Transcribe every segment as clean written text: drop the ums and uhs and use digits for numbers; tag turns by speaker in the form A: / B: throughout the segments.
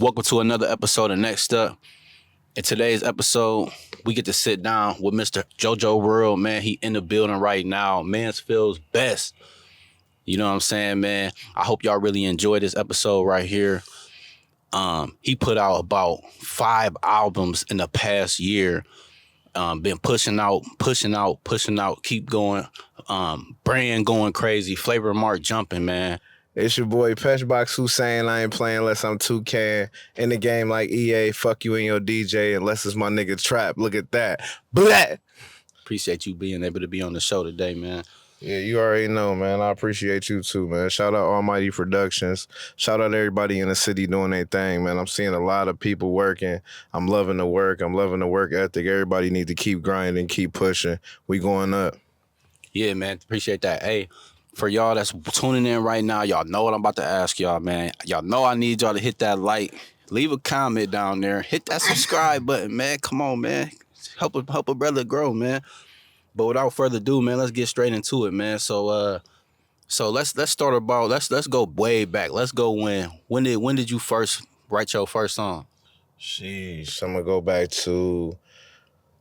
A: Welcome to another episode of Next Up. In today's episode, we get to sit down with Mr. JoJo World, man. He in the building right now. Mansfield's best. You know what I'm saying, man? I hope y'all really enjoy this episode right here. He put out about 5 albums in the past year. Been pushing out, keep going. Brand going crazy. Flavor Mark jumping, man.
B: It's your boy Peshbox Hussein. I ain't playing unless I'm 2K. In the game like EA, fuck you and your DJ unless it's my nigga Trap. Look at that. Blah!
A: Appreciate you being able to be on the show today, man.
B: Yeah, you already know, man. I appreciate you too, man. Shout out Almighty Productions. Shout out everybody in the city doing their thing, man. I'm seeing a lot of people working. I'm loving the work. I'm loving the work ethic. Everybody need to keep grinding, keep pushing. We going up.
A: Yeah, man. Appreciate that. Hey, for y'all that's tuning in right now, y'all know what I'm about to ask y'all, man. Y'all know I need y'all to hit that like, leave a comment down there, hit that subscribe button, man. Come on, man. Help a brother grow, man. But without further ado, man, let's get straight into it, man. So let's start about let's go way back. Let's go when did you first write your first song?
B: Sheesh, I'm gonna go back to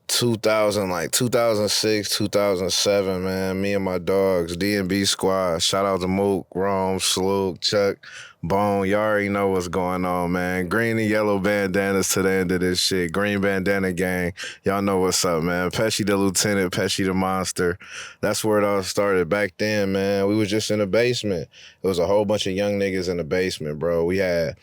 B: 2006, 2007, man. Me and my dogs, D&B Squad. Shout out to Mook, Rome, Sloop, Chuck, Bone. Y'all already know what's going on, man. Green and yellow bandanas to the end of this shit. Green bandana gang. Y'all know what's up, man. Pesci the lieutenant, Pesci the monster. That's where it all started. Back then, man, we was just in the basement. It was a whole bunch of young niggas in the basement, bro. We had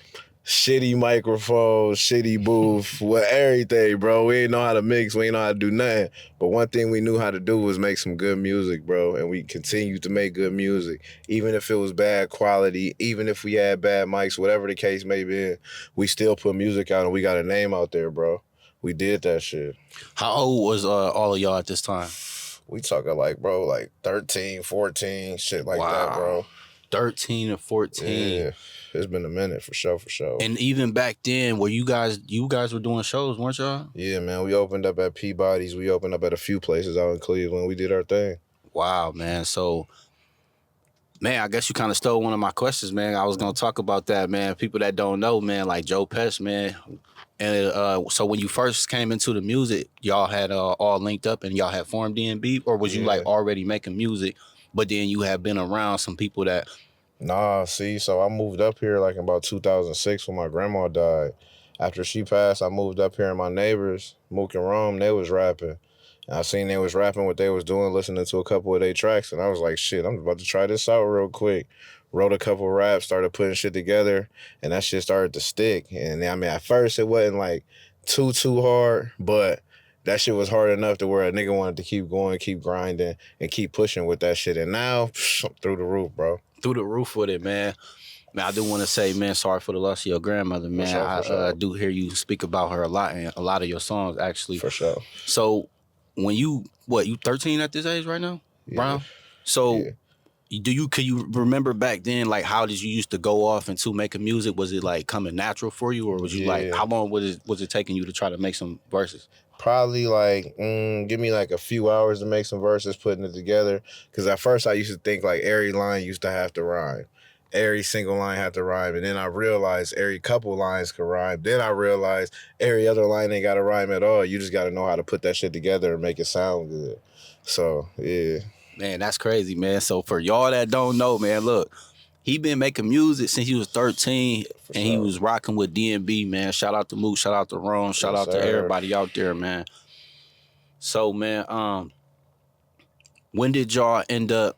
B: shitty microphones, shitty booth, with everything, bro. We ain't know how to mix. We ain't know how to do nothing. But one thing we knew how to do was make some good music, bro. And we continued to make good music. Even if it was bad quality, even if we had bad mics, whatever the case may be, we still put music out and we got a name out there, bro. We did that shit.
A: How old was all of y'all at this time?
B: We talking like, bro, like 13, 14, shit like that, bro.
A: 13 or 14.
B: Yeah. It's been a minute for sure.
A: And even back then, where you guys were doing shows, weren't y'all?
B: Yeah, man. We opened up at Peabody's. We opened up at a few places out in Cleveland. We did our thing.
A: Wow, man. So, man, I guess you kind of stole one of my questions, man. I was going to talk about that, man. People that don't know, man, like Joe Pesh, man. And so when you first came into the music, y'all had all linked up and y'all had formed D&B? Or was you like already making music, but then you had been around some people that...
B: Nah, see, so I moved up here like in about 2006 when my grandma died. After she passed, I moved up here and my neighbors, Mook and Rome, they was rapping. And I seen they was rapping what they was doing, listening to a couple of their tracks, and I was like, shit, I'm about to try this out real quick. Wrote a couple raps, started putting shit together, and that shit started to stick. And I mean, at first it wasn't like too hard, but that shit was hard enough to where a nigga wanted to keep going, keep grinding, and keep pushing with that shit. And now, through the roof, bro.
A: Through the roof with it, man. Man, I do want to say, man, sorry for the loss of your grandmother, man.
B: For sure.
A: I do hear you speak about her a lot in a lot of your songs, actually.
B: For sure.
A: So, when you 13 at this age right now, Brown? So, can you remember back then, like, how did you used to go off into making music? Was it like coming natural for you, or was you like, how long was it taking you to try to make some verses?
B: Probably like, give me like a few hours to make some verses, putting it together. Because at first I used to think like every line used to have to rhyme. Every single line had to rhyme. And then I realized every couple lines could rhyme. Then I realized every other line ain't got to rhyme at all. You just got to know how to put that shit together and make it sound good. So, yeah.
A: Man, that's crazy, man. So for y'all that don't know, man, look. He been making music since he was 13, and he was rocking with D&B, man. Shout out to Mook, shout out to Ron, shout out to everybody out there, man. So, man, when did y'all end up,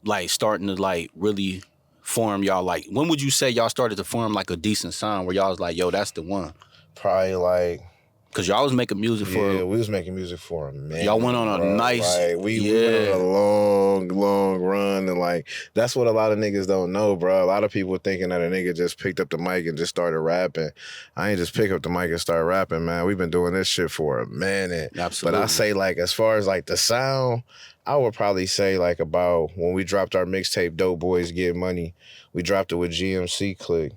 A: like, starting to, like, really form y'all, like, when would you say y'all started to form, like, a decent sound where y'all was like, yo, that's the one?
B: Probably, like...
A: Because y'all was making music for...
B: Yeah, we was making music for a minute.
A: Y'all went on a nice...
B: Like, we went on a long run, and, like, that's what a lot of niggas don't know, bro. A lot of people thinking that a nigga just picked up the mic and just started rapping. I ain't just pick up the mic and start rapping, man. We've been doing this shit for a minute.
A: Absolutely.
B: But I say, like, as far as, like, the sound, I would probably say, like, about when we dropped our mixtape, Dope Boys Get Money, we dropped it with GMC Click.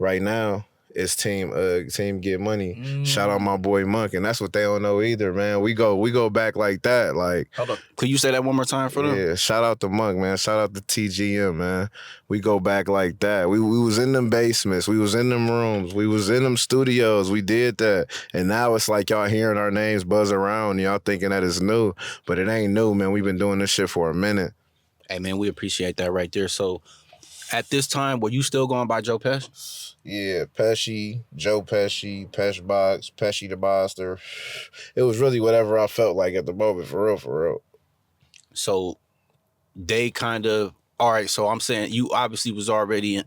B: Right now, It's Team Get Money. Shout out my boy Monk, and that's what they don't know either, man. We go back like that. Like,
A: hold up. Could you say that one more time for them?
B: Yeah, shout out to Monk, man. Shout out to TGM, man. We go back like that. We was in them basements. We was in them rooms. We was in them studios. We did that. And now it's like y'all hearing our names buzz around. Y'all thinking that it's new. But it ain't new, man. We've been doing this shit for a minute.
A: Hey, man, we appreciate that right there. So, at this time, were you still going by Joe Pesh?
B: Yeah, Peshy, Joe Peshy, Peshbox, Peshy the Monster. It was really whatever I felt like at the moment, for real, for real.
A: So, they kind of, all right, so I'm saying you obviously was already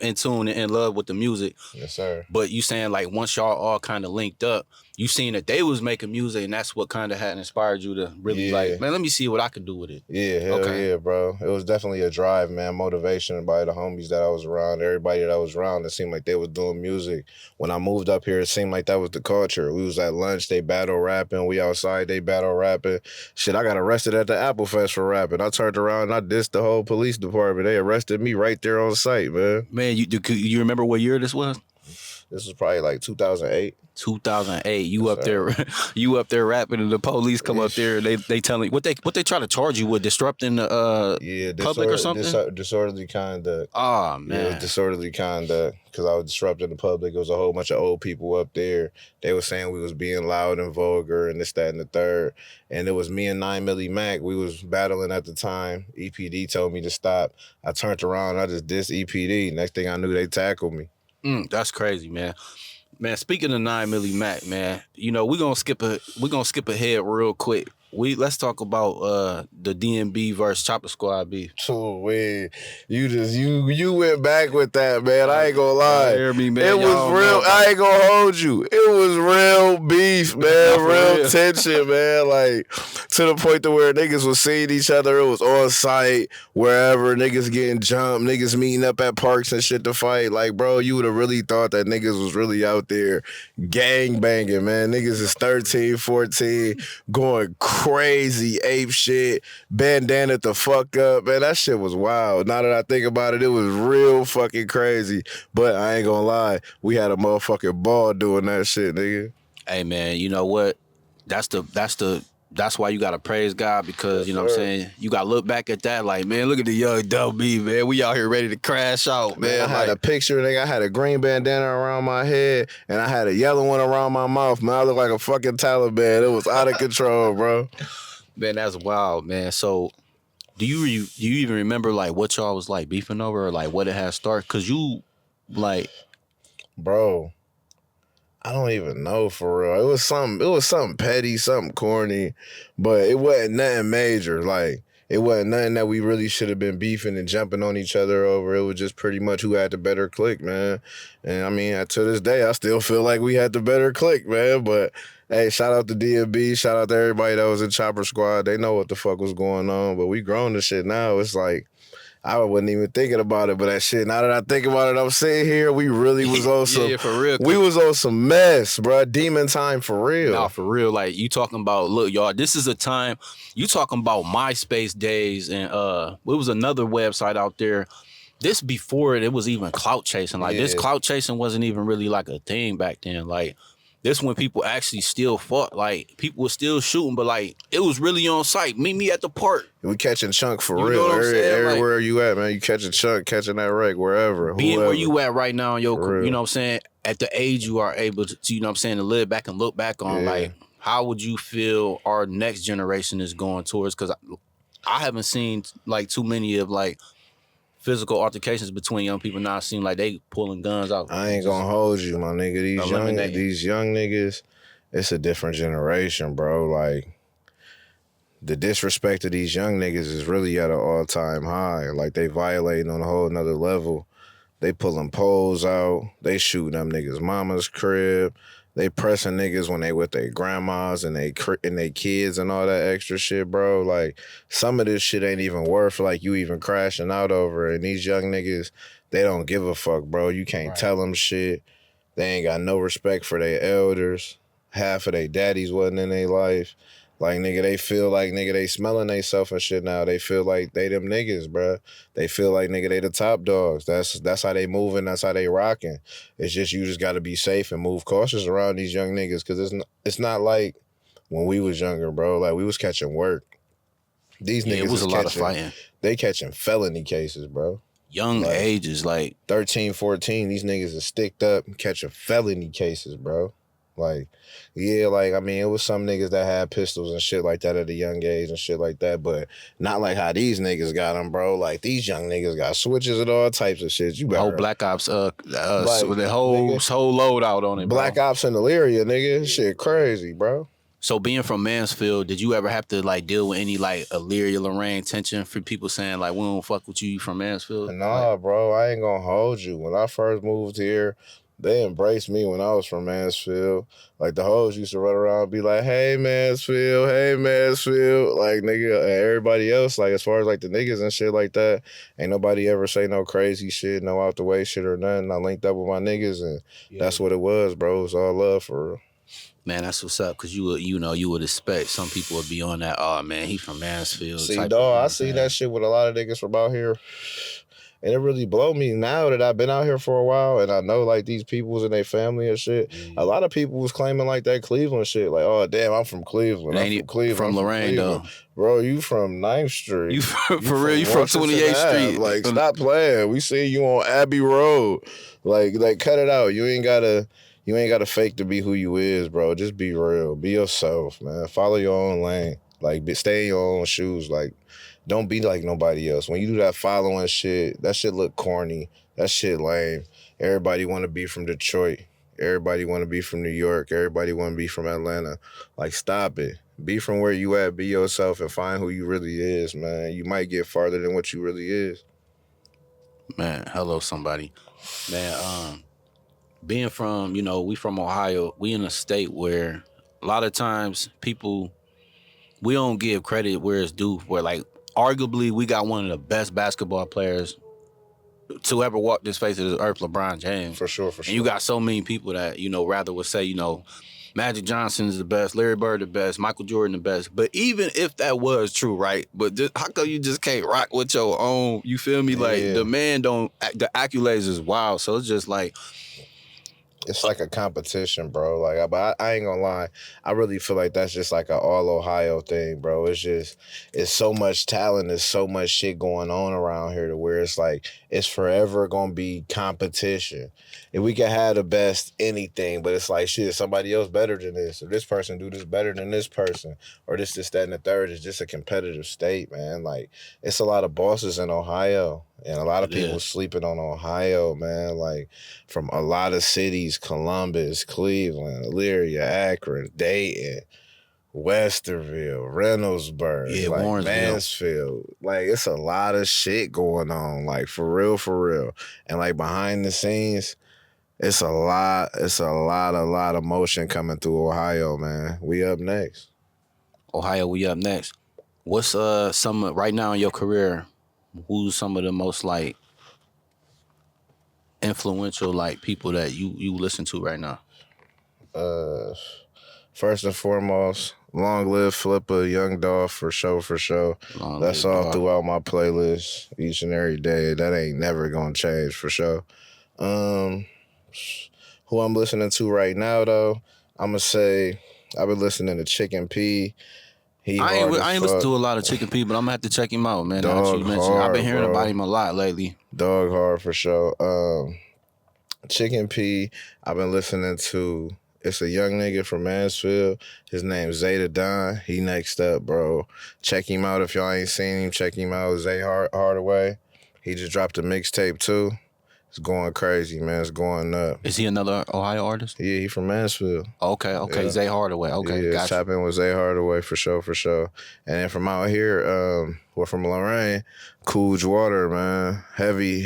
A: in tune and in love with the music.
B: Yes, sir.
A: But you saying like once y'all all kind of linked up, you seen that they was making music and that's what kind of had inspired you to really like, man, let me see what I could do with it.
B: Yeah, hell yeah, bro. It was definitely a drive, man. Motivation by the homies that I was around, everybody that I was around. It seemed like they was doing music. When I moved up here, it seemed like that was the culture. We was at lunch, they battle rapping. We outside, they battle rapping. Shit, I got arrested at the Apple Fest for rapping. I turned around and I dissed the whole police department. They arrested me right there on site, man.
A: Man, you remember what year this was?
B: This was probably like 2008.
A: 2008. You up there rapping, and the police come up there. And they telling what they try to charge you with, disrupting the public or something.
B: Disorderly conduct.
A: Oh man,
B: yeah, it was disorderly conduct because I was disrupting the public. It was a whole bunch of old people up there. They were saying we was being loud and vulgar and this, that, and the third. And it was me and 9 Milli Mac. We was battling at the time. EPD told me to stop. I turned around. I just dissed EPD. Next thing I knew, they tackled me.
A: That's crazy, man. Man, speaking of 9 Milli Mac, man, you know, we're gonna skip ahead real quick. Let's talk about the DMB versus Chopper Squad beef.
B: Oh, you went back with that, man. I ain't gonna lie.
A: Hear me, man.
B: It was real. I ain't gonna hold you. It was real beef, man. real tension, man. Like to the point to where niggas was seeing each other. It was on site, wherever niggas getting jumped, niggas meeting up at parks and shit to fight. Like, bro, you would have really thought that niggas was really out there gang banging, man. Niggas is 13, 14, going crazy ape shit, bandana the fuck up, man. That shit was wild. Now that I think about it, it was real fucking crazy. But I ain't gonna lie, we had a motherfucking ball doing that shit, nigga.
A: Hey man, you know what? That's why you gotta praise God because you know what I'm saying, you gotta look back at that like, man, look at the young WB, man. We out here ready to crash out, man.
B: I had a picture, nigga. I had a green bandana around my head and I had a yellow one around my mouth, man. I look like a fucking Taliban. It was out of control, bro.
A: Man, that's wild, man. So do you even remember like what y'all was like beefing over or like what it had started? Cause you like,
B: bro, I don't even know for real. It was something petty, something corny, but it wasn't nothing major. Like, it wasn't nothing that we really should have been beefing and jumping on each other over. It was just pretty much who had the better click, man. And I mean, to this day, I still feel like we had the better click, man. But hey, shout out to DMB, shout out to everybody that was in Chopper Squad. They know what the fuck was going on, but we grown this shit now. It's like, I wasn't even thinking about it, but that shit, now that I think about it, I'm sitting here, we really was on some,
A: yeah, for real.
B: We was on some mess, bro. Demon time for real.
A: Nah, for real. Like, you talking about, look, y'all, this is a time, you talking about MySpace days, and it was another website out there. This before it was even clout chasing. Like, this clout chasing wasn't even really like a thing back then. Like, this when people actually still fought. Like, people were still shooting, but like, it was really on site. Meet me at the park.
B: We catching chunk for real. Everywhere you at, man. You catching chunk, catching that wreck, wherever.
A: Being
B: whoever.
A: where you at right now in your, you know what I'm saying, at the age you are able to, you know what I'm saying, to live back and look back on, like, how would you feel our next generation is going towards? Because I haven't seen, like, too many of, like, physical altercations between young people now. It seem like they pulling guns out.
B: I ain't gonna hold you, my nigga. These young niggas, it's a different generation, bro. Like, the disrespect of these young niggas is really at an all-time high. Like, they violating on a whole nother level. They pulling poles out. They shooting them niggas' mama's crib. They pressing niggas when they with their grandmas and they kids and all that extra shit, bro. Like, some of this shit ain't even worth, like, you even crashing out over. And these young niggas, they don't give a fuck, bro. You can't tell them shit. They ain't got no respect for their elders. Half of their daddies wasn't in their life. Like, nigga, they feel like, nigga, they smelling they self and shit now. They feel like they them niggas, bruh. They feel like, nigga, they the top dogs. That's how they moving. That's how they rocking. It's just you just got to be safe and move cautious around these young niggas because it's not like when we was younger, bro. Like, we was catching work. These
A: Yeah, it
B: niggas
A: was
B: is
A: a lot of
B: catching,
A: fighting.
B: they catching felony cases, bro.
A: Young
B: Like,
A: ages, like
B: 13, 14, these niggas is sticked up and catching felony cases, bro. Like, yeah, like, I mean, it was some niggas that had pistols and shit like that at a young age and shit like that, but not like how these niggas got them, bro. Like, these young niggas got switches and all types of shit. You
A: whole
B: better.
A: Black Ops,
B: Like,
A: the whole
B: nigga,
A: load out on it, bro.
B: Black Ops in Illyria, nigga. Shit crazy, bro.
A: So being from Mansfield, did you ever have to like deal with any like Illyria Lorraine tension for people saying like we don't fuck with you from Mansfield?
B: Nah,
A: Like,
B: bro, I ain't gonna hold you. When I first moved here, they embraced me when I was from Mansfield. Like, the hoes used to run around and be like, hey, Mansfield, hey, Mansfield. Like, nigga, and everybody else, like, as far as, like, the niggas and shit like that, ain't nobody ever say no crazy shit, no out the way shit or nothing. I linked up with my niggas, and that's what it was, bro. It was all love for real.
A: man, that's what's up. Cause you would expect some people would be on that. Oh man, he from Mansfield.
B: See,
A: type
B: dog,
A: of,
B: I see that shit with a lot of niggas from out here. And it really blow me now that I've been out here for a while and I know like these peoples and their family and shit. A lot of people was claiming like that Cleveland shit. Like, oh damn, I'm from Cleveland. I'm from Cleveland.
A: From Lorraine though.
B: Bro, you from 9th Street.
A: You for real? You from 28th Street?
B: Like, stop playing. We see you on Abbey Road. Like cut it out. You ain't gotta fake to be who you is, bro. Just be real. Be yourself, man. Follow your own lane. Like, stay in your own shoes. Like, don't be like nobody else. When you do that following shit, that shit look corny. That shit lame. Everybody want to be from Detroit. Everybody want to be from New York. Everybody want to be from Atlanta. Like, stop it. Be from where you at. Be yourself and find who you really is, man. You might get farther than what you really is.
A: Man, hello somebody. Man, being from, we from Ohio, we in a state where a lot of times people, we don't give credit where it's due. Where like arguably we got one of the best basketball players to ever walk this face of the earth, LeBron James.
B: For sure.
A: And you got so many people that, rather would say, Magic Johnson's the best, Larry Bird the best, Michael Jordan the best. But even if that was true, right? But how come you just can't rock with your own, you feel me? Like, the man the accolades is wild. So it's just like,
B: it's like a competition, bro. Like, but I ain't gonna lie. I really feel like that's just like an all Ohio thing, bro. It's so much talent. There's so much shit going on around here to where it's like, it's forever gonna be competition. If we can have the best anything, but it's like, shit, somebody else better than this. Or this person do this better than this person. Or this, that, and the third. It's just a competitive state, man. Like, it's a lot of bosses in Ohio. And a lot of people sleeping on Ohio, man. Like, from a lot of cities, Columbus, Cleveland, Elyria, Akron, Dayton, Westerville, Reynoldsburg, like Mansfield. Like, it's a lot of shit going on, like, for real. And like, behind the scenes, it's a lot of motion coming through Ohio, man. We up next.
A: Ohio, we up next. What's some right now in your career? Who's some of the most like influential like people that you listen to right now?
B: First and foremost, long live Flipper, Young Dolph for sure. That's all throughout my playlist each and every day. That ain't never gonna change for sure. Who I'm listening to right now though, I'm gonna say I've been listening to Chicken P.
A: I ain't listened to a lot of Chicken P, but I'm gonna have to check him out, man.
B: Dog hard,
A: I've been hearing
B: bro.
A: about him a lot lately.
B: Dog hard for sure. Chicken P, I've been listening to. It's a young nigga from Mansfield. His name's Zeta Don. He next up, bro. Check him out if y'all ain't seen him. Check him out. Zay Hardaway. He just dropped a mixtape too. It's going crazy, man. It's going up.
A: Is he another Ohio artist?
B: Yeah, he from Mansfield.
A: Okay. Yeah. Zay Hardaway. Okay,
B: yeah,
A: gotcha.
B: Tap in with Zay Hardaway for sure. And then from out here, We're from Lorraine. Coolidge Water, man. Heavy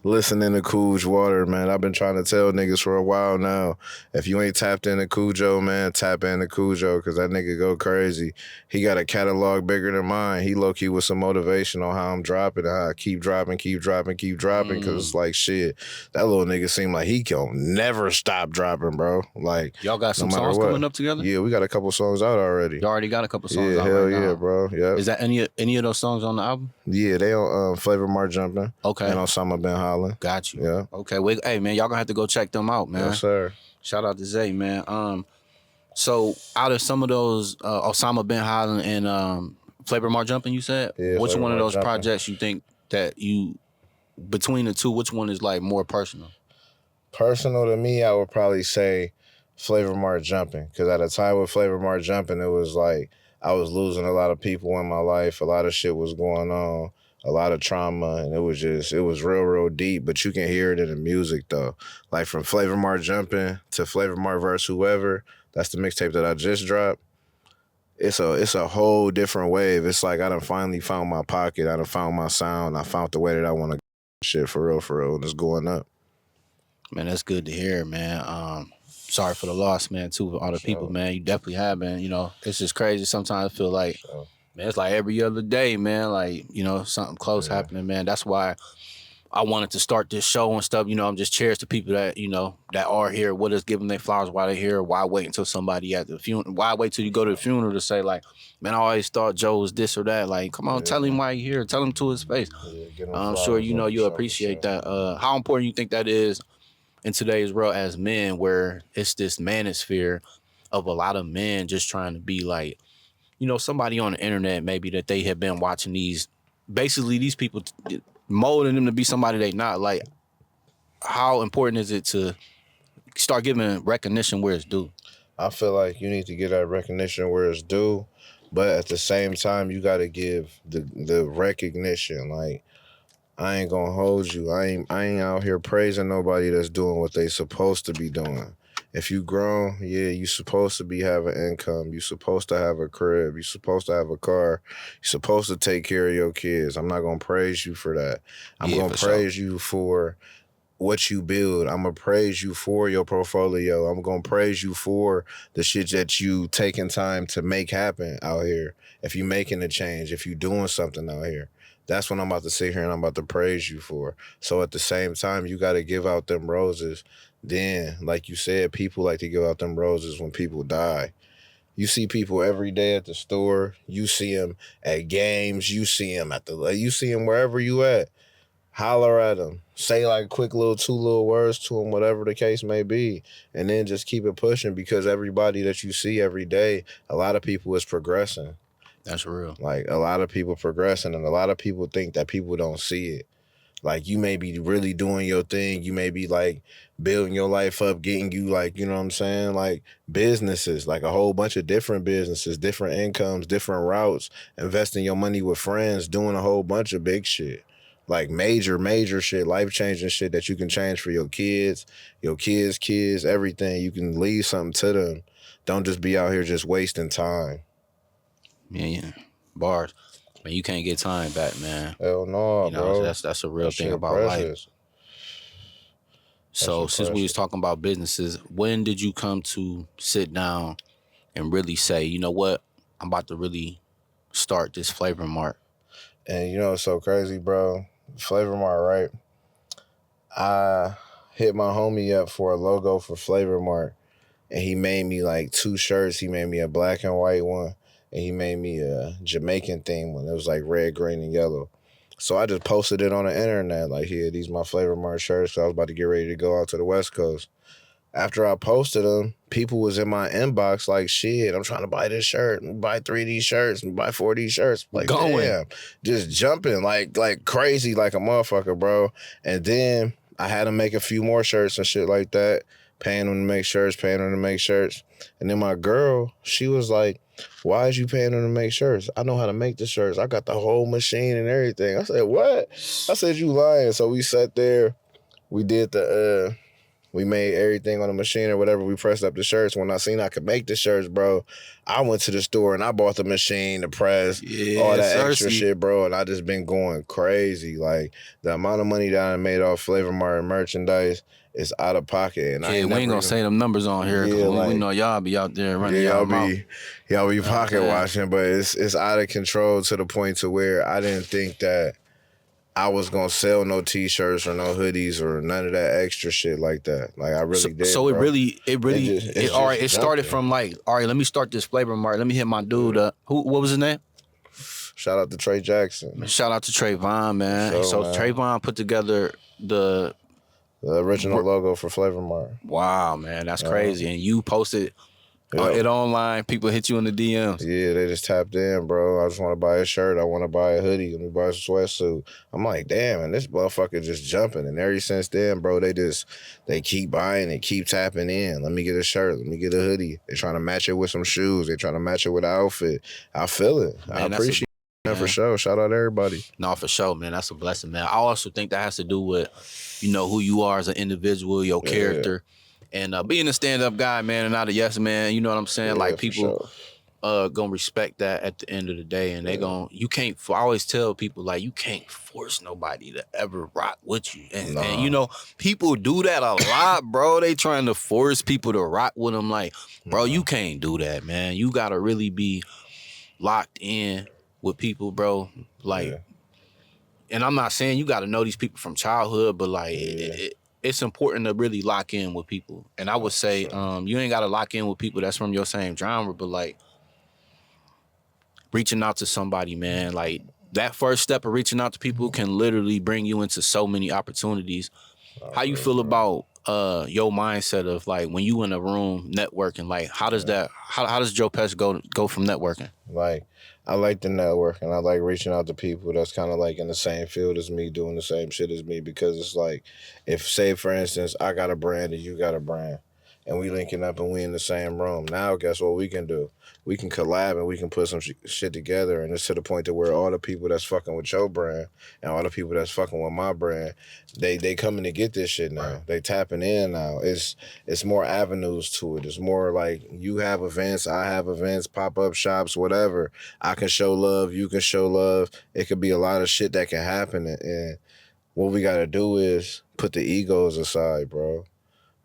B: listening to Coolidge Water, man. I've been trying to tell niggas for a while now. If you ain't tapped into Cujo, man, tap into Cujo, because that nigga go crazy. He got a catalog bigger than mine. He low-key with some motivation on how I'm dropping, how I keep dropping, because it's like, shit, that little nigga seem like he can never stop dropping, bro. Like,
A: Y'all got some
B: no matter
A: songs
B: what.
A: coming up together?
B: Yeah, we got a couple songs out already.
A: Y'all already got a couple songs out
B: hell
A: right now.
B: Yeah, bro. Yeah.
A: Is that any of those songs on the album?
B: Yeah, they on Flavor Mart Jumping.
A: Okay.
B: And Osama Bin Hollin.
A: Got you.
B: Yeah.
A: Okay. Wait, hey man, y'all gonna have to go check them out, man.
B: Yes, sir.
A: Shout out to Zay, man. So out of some of those Osama Bin Hollin and Flavor Mart Jumping, you said,
B: Yeah,
A: which
B: Flavor
A: one of
B: Mart
A: those
B: Jumping.
A: projects you think that you, between the two, which one is like more personal?
B: Personal to me, I would probably say Flavor Mart Jumping, because at a time with Flavor Mart Jumping, it was like I was losing a lot of people in my life. A lot of shit was going on, a lot of trauma, and it was real deep. But you can hear it in the music though. Like from Flavor Mart Jumping to Flavor Mart vs. Whoever, that's the mixtape that I just dropped. It's a whole different wave. It's like I done finally found my pocket. I done found my sound. I found the way that I want to shit for real, and it's going up.
A: Man, that's good to hear, man. Sorry for the loss, man, too, for all the people, man. You definitely have been. You know, it's just crazy. Sometimes I feel like, man, it's like every other day, man. Like, you know, something close happening, man. That's why I wanted to start this show and stuff. You know, I'm just cheers to people that, you know, that are here with us, giving their flowers while they're here. Why wait until somebody at the funeral? Why wait till you go to the funeral to say, like, man, I always thought Joe was this or that. Like, come on, tell him why you're here. Tell him to his face. I'm sure, you know, you'll appreciate that. How important you think that is in today's world as men, where it's this manosphere of a lot of men just trying to be like, you know, somebody on the internet maybe that they have been watching these people molding them to be somebody they not. Like, how important is it to start giving recognition where it's due?
B: I feel like you need to get that recognition where it's due, but at the same time, you got to give the recognition. Like, I ain't gonna hold you. I ain't out here praising nobody that's doing what they supposed to be doing. If you grown, yeah, you supposed to be having income. You supposed to have a crib. You supposed to have a car. You supposed to take care of your kids. I'm not gonna praise you for that. I'm gonna praise you for what you build. I'm gonna praise you for your portfolio. I'm gonna praise you for the shit that you taking time to make happen out here. If you making a change, if you doing something out here, that's what I'm about to sit here and I'm about to praise you for. So at the same time, you got to give out them roses. Then, like you said, people like to give out them roses when people die. You see people every day at the store. You see them at games. You see them you see them wherever you at. Holler at them. Say like quick little 2 little words to them, whatever the case may be. And then just keep it pushing, because everybody that you see every day, a lot of people is progressing.
A: That's real.
B: Like, a lot of people progressing, and a lot of people think that people don't see it. Like, you may be really doing your thing. You may be, like, building your life up, getting you, like, you know what I'm saying? Like, businesses, like a whole bunch of different businesses, different incomes, different routes, investing your money with friends, doing a whole bunch of big shit. Like, major shit, life-changing shit that you can change for your kids, kids, everything. You can leave something to them. Don't just be out here just wasting time.
A: Yeah. Bars. Man, you can't get time back, man.
B: Hell no,
A: you know,
B: bro.
A: That's a real thing about
B: precious.
A: life. So since we was talking about businesses, when did you come to sit down and really say, you know what, I'm about to really start this Flavor Mart?
B: And you know, it's so crazy, bro. Flavor Mart, right? I hit my homie up for a logo for Flavor Mart, and he made me like 2 shirts. He made me a black and white one, and he made me a Jamaican theme one. It was like red, green, and yellow. So I just posted it on the internet, like, here, these my Flavor Mart shirts. So I was about to get ready to go out to the West Coast. After I posted them, people was in my inbox like, shit, I'm trying to buy this shirt, buy 3 of these shirts, buy 4 of these shirts. Like, damn, just jumping like crazy, like a motherfucker, bro. And then I had to make a few more shirts and shit like that, paying them to make shirts. And then my girl, she was like, why is you paying them to make shirts? I know how to make the shirts. I got the whole machine and everything. I said, what? I said, you lying. So we sat there, we did the We made everything on the machine or whatever. We pressed up the shirts. When I seen I could make the shirts, bro, I went to the store and I bought the machine, the press, all
A: Yeah,
B: that extra
A: Cersei.
B: shit, bro. And I just been going crazy. Like the amount of money that I made off Flavor Mart merchandise is out of pocket, and I
A: Yeah,
B: ain't
A: we ain't
B: never
A: gonna
B: even.
A: say them numbers on here because
B: Yeah,
A: we
B: like
A: know y'all be out there running
B: yeah,
A: y'all mouth.
B: y'all be
A: You know what I'm
B: pocket
A: saying?
B: watching, but it's out of control to the point to where I didn't think that I was gonna sell no t-shirts or no hoodies or none of that extra shit like that. Like I
A: So,
B: really did,
A: so it
B: bro.
A: really,
B: It's
A: all right.
B: just
A: It started
B: jumping.
A: from like, all right. Let me start this Flavor Mart. Let me hit my dude up. What was his name?
B: Shout out to Trey Jackson.
A: Shout out to Trayvon,
B: For
A: man.
B: sure,
A: So
B: man.
A: Trayvon put together the
B: The original logo for Flavor Mart.
A: wow, man, that's crazy. And you posted
B: Yep.
A: it online. People hit you in the DMs.
B: Yeah, they just tapped in, bro. I just want to buy a shirt. I want to buy a hoodie. Let me buy a sweatsuit. I'm like, damn, and this motherfucker just jumping. And ever since then, bro, they keep buying and keep tapping in. Let me get a shirt. Let me get a hoodie. They're trying to match it with some shoes. They're trying to match it with an outfit. I feel it. I
A: Man, that's a
B: appreciate it, man, for
A: man.
B: sure. Shout out to everybody.
A: No, for sure, man. That's a blessing, man. I also think that has to do with, who you are as an individual, your character, and being a stand-up guy, man, and not a yes man. You know what I'm saying?
B: Yeah,
A: Like
B: for
A: people
B: sure.
A: gonna respect that at the end of the day, and you can't. I always tell people like you can't force nobody to ever rock with you, and people do that a lot, bro. They trying to force people to rock with them, like, bro, you can't do that, man. You gotta really be locked in with people, bro. Like.
B: Yeah.
A: And I'm not saying you got to know these people from childhood, but like it's important to really lock in with people. And I would say you ain't got to lock in with people that's from your same genre, but like reaching out to somebody, man, like that first step of reaching out to people can literally bring you into so many opportunities. How you feel about your mindset of like when you in a room networking? Like how does how does Joe Pesh go from networking?
B: Like, I like the network and I like reaching out to people that's kind of like in the same field as me, doing the same shit as me, because it's like, if, say, for instance, I got a brand and you got a brand and we linking up and we in the same room. Now, guess what we can do? We can collab and we can put some shit together, and it's to the point to where all the people that's fucking with your brand and all the people that's fucking with my brand, they coming to get this shit now. Right. They tapping in now. It's more avenues to it. It's more like you have events, I have events, pop-up shops, whatever. I can show love, you can show love. It could be a lot of shit that can happen, and what we got to do is put the egos aside, bro.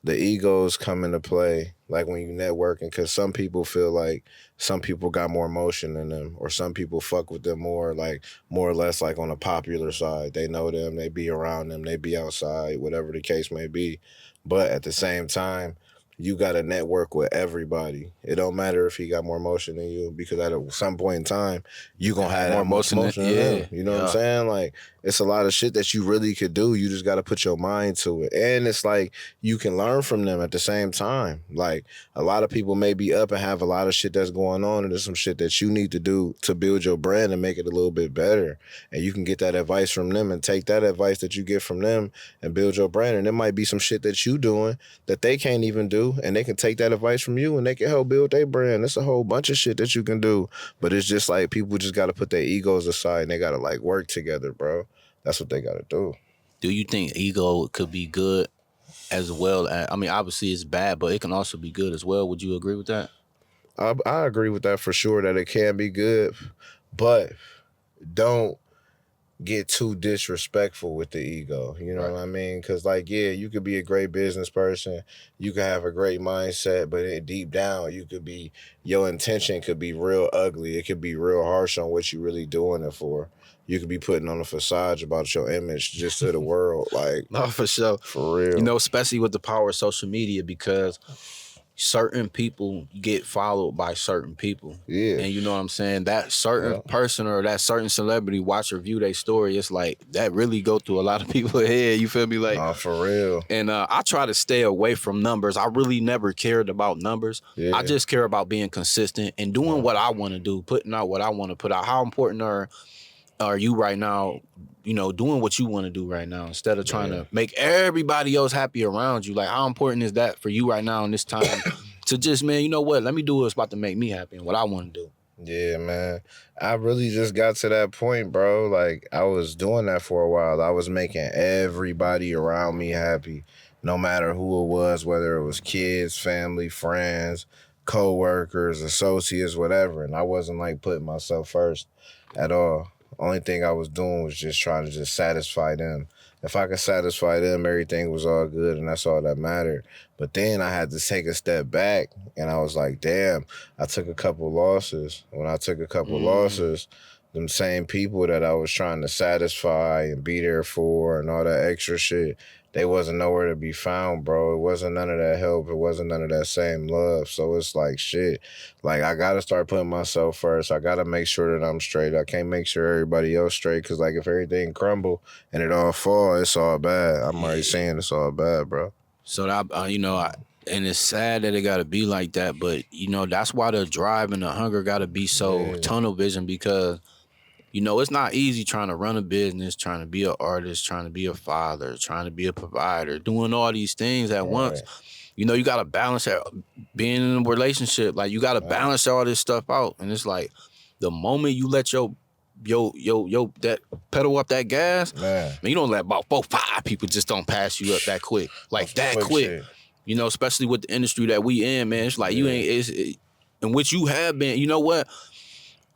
B: The egos come into play like when you networking, because some people feel like some people got more emotion in them, or some people fuck with them more, like more or less like on a popular side. They know them, they be around them, they be outside, whatever the case may be. But at the same time, you got to network with everybody. It don't matter if he got more emotion than you, because at some point in time, you gonna have
A: More
B: that much
A: emotion
B: emotion than them. You know what I'm saying? Like, it's a lot of shit that you really could do. You just got to put your mind to it. And it's like you can learn from them at the same time. Like, a lot of people may be up and have a lot of shit that's going on, and there's some shit that you need to do to build your brand and make it a little bit better. And you can get that advice from them and take that advice that you get from them and build your brand. And there might be some shit that you doing that they can't even do, and they can take that advice from you and they can help build their brand. It's a whole bunch of shit that you can do. But it's just like people just got to put their egos aside and they got to like work together, bro. That's what they got to do.
A: Do you think ego could be good as well? I mean, obviously it's bad, but it can also be good as well. Would you agree with that?
B: I agree with that for sure, that it can be good, but don't get too disrespectful with the ego. You know what I mean? Because, like, yeah, you could be a great business person. You could have a great mindset, but deep down, your intention could be real ugly. It could be real harsh on what you really doing it for. You could be putting on a facade about your image just to the world. Like,
A: No, for sure.
B: For real.
A: Especially with the power of social media, because certain people get followed by certain people.
B: Yeah.
A: And you know what I'm saying? That certain person or that certain celebrity watch or view their story, it's like that really go through a lot of people's head. You feel me? Like,
B: nah, for real.
A: And I try to stay away from numbers. I really never cared about numbers.
B: Yeah.
A: I just care about being consistent and doing what I want to do, putting out what I want to put out. How important are you right now, doing what you want to do right now instead of trying to make everybody else happy around you? Like, how important is that for you right now in this time to just, man, you know what? Let me do what's about to make me happy and what I want to do.
B: Yeah, man. I really just got to that point, bro. Like, I was doing that for a while. I was making everybody around me happy. no matter who it was, whether it was kids, family, friends, co-workers, associates, whatever. And I wasn't like putting myself first at all. Only thing I was doing was just trying to just satisfy them. If I could satisfy them, everything was all good, and that's all that mattered. But then I had to take a step back, and I was like, damn, I took a couple losses. When I took a couple losses, them same people that I was trying to satisfy and be there for and all that extra shit, they wasn't nowhere to be found, bro. It wasn't none of that help. It wasn't none of that same love. So it's like, shit. Like, I got to start putting myself first. I got to make sure that I'm straight. I can't make sure everybody else straight because, like, if everything crumble and it all fall, it's all bad. I'm already saying it's all bad, bro.
A: So that and it's sad that it got to be like that, but that's why the drive and the hunger got to be so tunnel vision, because it's not easy trying to run a business, trying to be an artist, trying to be a father, trying to be a provider, doing all these things at once. You got to balance that, being in a relationship. Like, you got to balance all this stuff out. And it's like, the moment you let your that pedal up that gas, man, you don't let about 4-5 people just don't pass you up that quick. Like, that quick. Shit. Especially with the industry that we in, man. It's like, you ain't, in which you have been, you know what?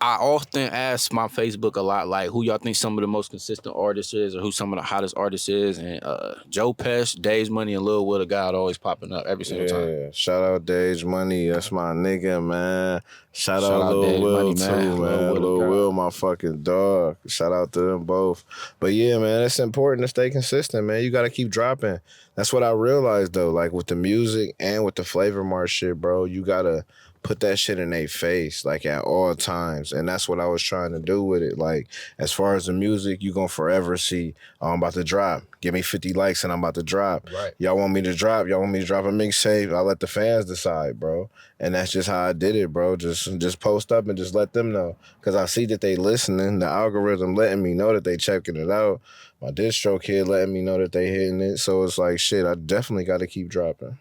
A: I often ask my Facebook a lot, like, who y'all think some of the most consistent artists is, or who some of the hottest artists is. And Joe Pesh, Dave's Money, and Lil Will, God always popping up every single time.
B: Yeah, shout out Dave's Money. That's my nigga, man. Shout out Lil Will,
A: Money,
B: too,
A: man.
B: Lil Will, my fucking dog. Shout out to them both. But yeah, man, it's important to stay consistent, man. You got to keep dropping. That's what I realized, though. Like, with the music and with the Flavor Mart shit, bro, you got to put that shit in their face, like, at all times. And that's what I was trying to do with it. Like, as far as the music, you gonna forever see, oh, I'm about to drop. Give me 50 likes and I'm about to drop.
A: Right.
B: Y'all want me to drop? Y'all want me to drop a mixtape? I'll let the fans decide, bro. And that's just how I did it, bro. Just post up and just let them know. Because I see that they listening. The algorithm letting me know that they checking it out. My distro kid letting me know that they hitting it. So it's like, shit, I definitely got to keep dropping.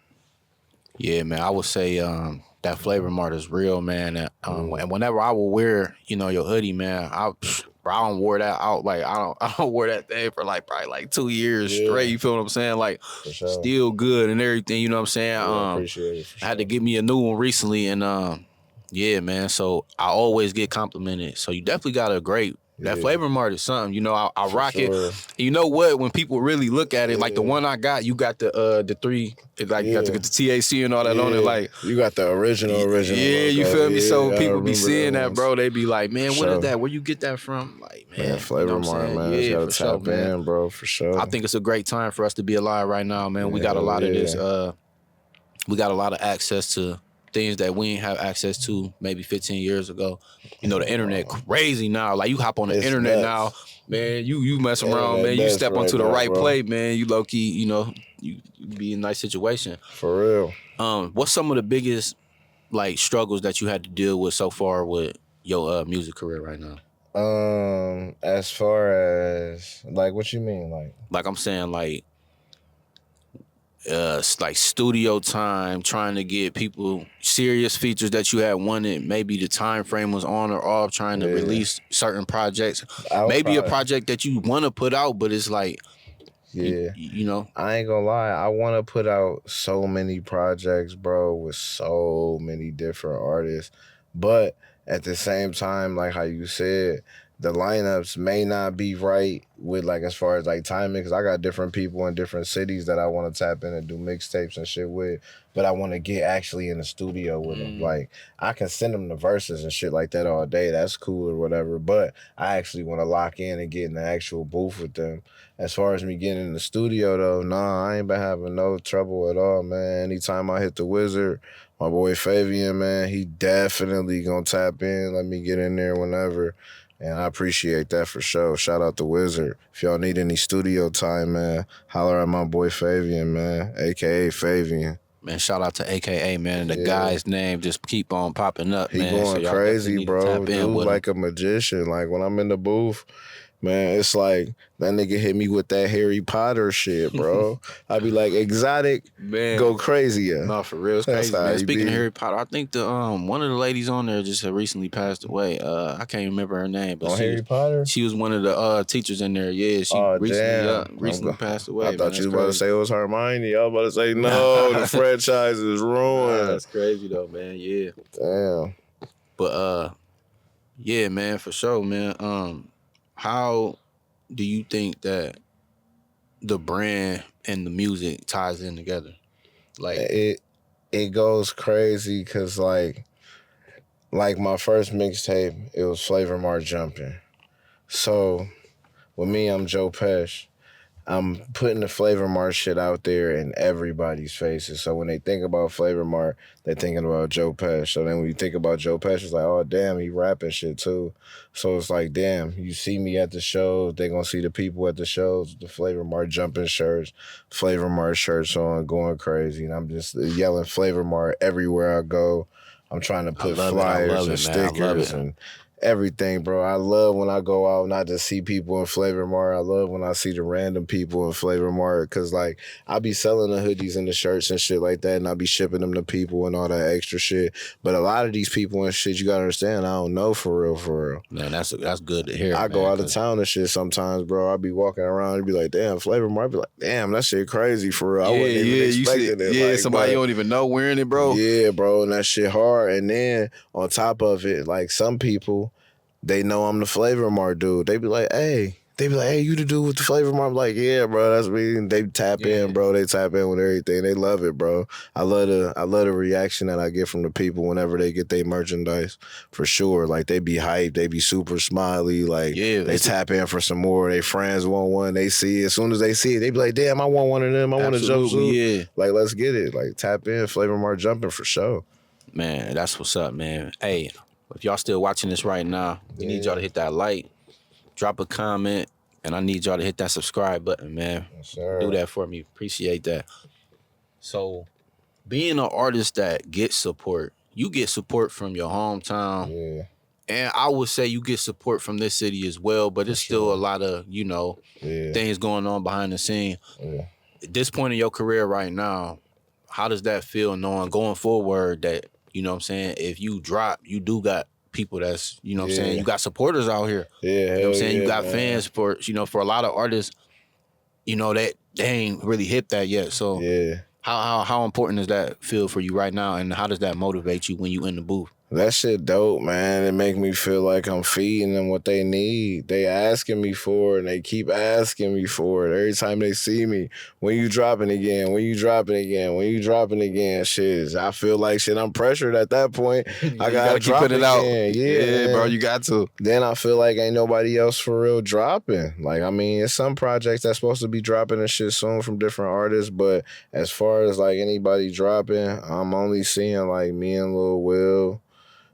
A: Yeah, man, I would say that Flavor Mart is real, man. And whenever I will wear, your hoodie, man, I don't wear that out. Like, I don't wear that thing for like probably like 2 years straight. You feel what I'm saying? Like, still good and everything. You know what I'm saying?
B: Appreciate it.
A: I had to get me a new one recently, and yeah, man. So I always get complimented. So you definitely got a great. That Flavor Mart is something, I rock it. You know what? When people really look at it, like the one I got, you got the 3, like you got to get the THC and all that on it. Like,
B: you got the original.
A: Yeah, you feel me? So people be seeing that, bro. They be like, man, what is that? Where you get that from? Like, man,
B: Flavor Mart, man.
A: Yeah,
B: gotta tap in, bro, for sure.
A: I think it's a great time for us to be alive right now, man. We got a lot of this. We got a lot of access to things that we didn't have access to maybe 15 years ago. The internet crazy now. Like, you hop on the internet now, man, you mess around, man. You step onto the right plate, man. You low key, you be in a nice situation.
B: For real.
A: What's some of the biggest struggles that you had to deal with so far with your music career right now?
B: As far as what you mean,
A: like I'm saying, studio time, trying to get people serious features that you had wanted. Maybe the time frame was on or off, trying to release certain projects. Maybe a project that you want to put out, but it's like,
B: I ain't gonna lie, I want to put out so many projects, bro, with so many different artists. But at the same time, like how you said, the lineups may not be right with as far as timing, because I got different people in different cities that I want to tap in and do mixtapes and shit with, but I want to get actually in the studio with them. Like, I can send them the verses and shit like that all day. That's cool or whatever, but I actually want to lock in and get in the actual booth with them. As far as me getting in the studio, though, nah, I ain't been having no trouble at all, man. Anytime I hit the Wizard, my boy Fabian, man, he definitely gonna tap in, let me get in there whenever. And I appreciate that for sure. Shout out to Wizard. If y'all need any studio time, man, holler at my boy Fabian, man, a.k.a. Fabian.
A: Man, shout out to a.k.a., man. The guy's name just keep on popping up,
B: he
A: man.
B: He going crazy, bro. Dude, like a magician. Like, when I'm in the booth, Man, it's like that nigga hit me with that Harry Potter shit, bro. I be like, exotic,
A: Man.
B: go crazy, yeah.
A: No, for real, it's
B: That's
A: crazy,
B: how
A: man.
B: you
A: Speaking of
B: be.
A: Harry Potter, I think the one of the ladies on there just had recently passed away. I can't remember her name, but
B: On Harry Potter?
A: she was one of the teachers in there. Yeah, she
B: Oh,
A: recently
B: damn.
A: recently passed
B: I
A: away. Man,
B: thought
A: that's
B: you was about to
A: crazy.
B: say it was Hermione. I was about to say, no, the franchise is
A: Nah,
B: ruined.
A: that's crazy though, man. Yeah,
B: Damn.
A: but yeah, man, for sure, man. How do you think that the brand and the music ties in together? Like,
B: It goes crazy because like my first mixtape, it was Flavor Mart Jumping. So with me, I'm Joe Pesh. I'm putting the Flavor Mart shit out there in everybody's faces. So when they think about Flavor Mart, they're thinking about Joe Pesh. So then when you think about Joe Pesh, it's like, oh, damn, he rapping shit too. So it's like, damn, you see me at the shows, they gonna see the people at the shows, the Flavor Mart jumping shirts, Flavor Mart shirts on, going crazy. And I'm just yelling Flavor Mart everywhere I go. I'm trying to put flyers and
A: man. I love
B: stickers
A: it.
B: and everything, bro. I love when I go out not to see people in Flavor Mart. I love when I see the random people in Flavor Mart because, like, I be selling the hoodies and the shirts and shit like that, and I be shipping them to people and all that extra shit. But a lot of these people and shit, you gotta understand, I don't know for real, for real.
A: Man, that's good to hear.
B: I go out of town and shit sometimes, bro. I be walking around and be like, damn, Flavor Mart. I be like, damn, that shit crazy for real. I wasn't even expecting it.
A: Yeah,
B: like,
A: somebody you don't even know wearing it, bro.
B: Yeah, bro, and that shit hard. And then on top of it, like some people, they know I'm the Flavor Mart dude. They be like, hey, you the dude with the Flavor Mart? I'm like, yeah, bro, that's me. And they tap in, bro. They tap in with everything. They love it, bro. I love the reaction that I get from the people whenever they get their merchandise, for sure. Like, they be hyped. They be super smiley. Like, they tap in for some more. They friends want one. They see it. As soon as they see it, they be like, damn, I want one of them. I want a jumpsuit.
A: Yeah.
B: Like, let's get it. Like, tap in. Flavor Mart jumping for sure.
A: Man, that's what's up, man. Hey, if y'all still watching this right now, we need y'all to hit that like, drop a comment, and I need y'all to hit that subscribe button, man.
B: Yes, sir.
A: Do that for me. Appreciate that. So, being an artist that gets support, you get support from your hometown.
B: Yeah.
A: And I would say you get support from this city as well, but it's still a lot of, things going on behind the scene.
B: Yeah.
A: At this point in your career right now, how does that feel knowing going forward that, you know what I'm saying, if you drop, you do got people that's, you know what I'm saying, you got supporters out here.
B: Yeah,
A: you know what I'm saying? You got
B: man.
A: fans for, for a lot of artists, that they ain't really hit that yet. So how important does that feel for you right now, and how does that motivate you when you in the booth?
B: That shit dope, man. It make me feel like I'm feeding them what they need. They asking me for it, and they keep asking me for it. Every time they see me, when you dropping again, when you dropping again, when you dropping again, shit. I feel like shit, I'm pressured at that point. I gotta
A: keep putting it out.
B: Yeah,
A: bro, you got to.
B: Then I feel like ain't nobody else for real dropping. Like, I mean, it's some projects that's supposed to be dropping and shit soon from different artists, but as far as like anybody dropping, I'm only seeing like me and Lil Will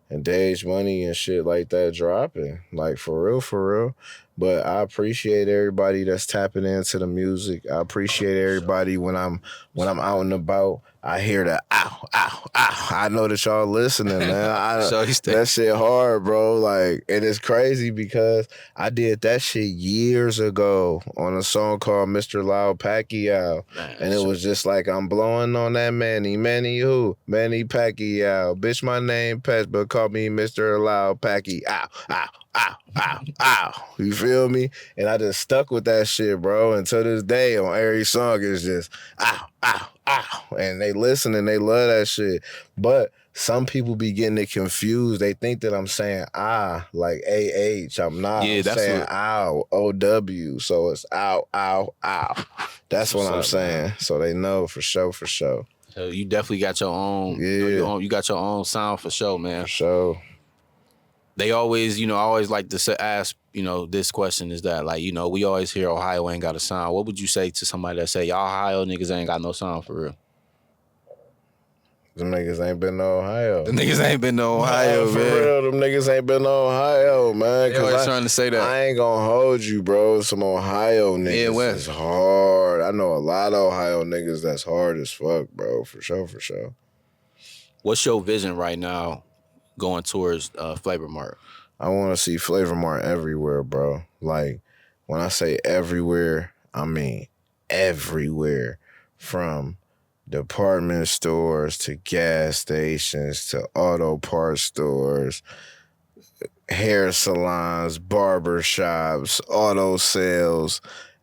B: and Dage Money and shit like that dropping. Like, for real. But I appreciate everybody that's tapping into the music. I appreciate everybody when I'm out and about. I hear the ow, ow, ow. I know that y'all listening, man. That shit hard, bro. Like, and it's crazy because I did that shit years ago on a song called Mr. Loud Pacquiao. And it was just like, I'm blowing on that Manny who? Manny Pacquiao. Bitch, my name Pesh, but call me Mr. Loud Pacquiao. Ow, ow, ow, ow. You feel me? And I just stuck with that shit, bro. And to this day, on every song, it's just ow, ow, ow. And they listen and they love that shit. But some people be getting it confused. They think that I'm saying like A-H. I'm not. I'm saying ow, O-W. So it's ow, ow, ow. That's what I'm saying. Man. So they know for sure. So
A: you definitely got your own, you got your own sound for sure, man.
B: For sure.
A: They always, I always like to ask, this question is that, like, we always hear Ohio ain't got a sound. What would you say to somebody that say, y'all Ohio niggas ain't got no sound for real?
B: Them niggas ain't been to Ohio.
A: Them niggas ain't been to Ohio, man.
B: For real, them niggas ain't been to Ohio, man.
A: They always trying to say that.
B: I ain't gonna hold you, bro. Some Ohio niggas is hard. I know a lot of Ohio niggas that's hard as fuck, bro. For sure.
A: What's your vision right now going towards Flavor Mart?
B: I want to see Flavor Mart everywhere, bro. Like, When I say everywhere, I mean everywhere. From department stores to gas stations to auto parts stores, hair salons, barber shops, auto sales,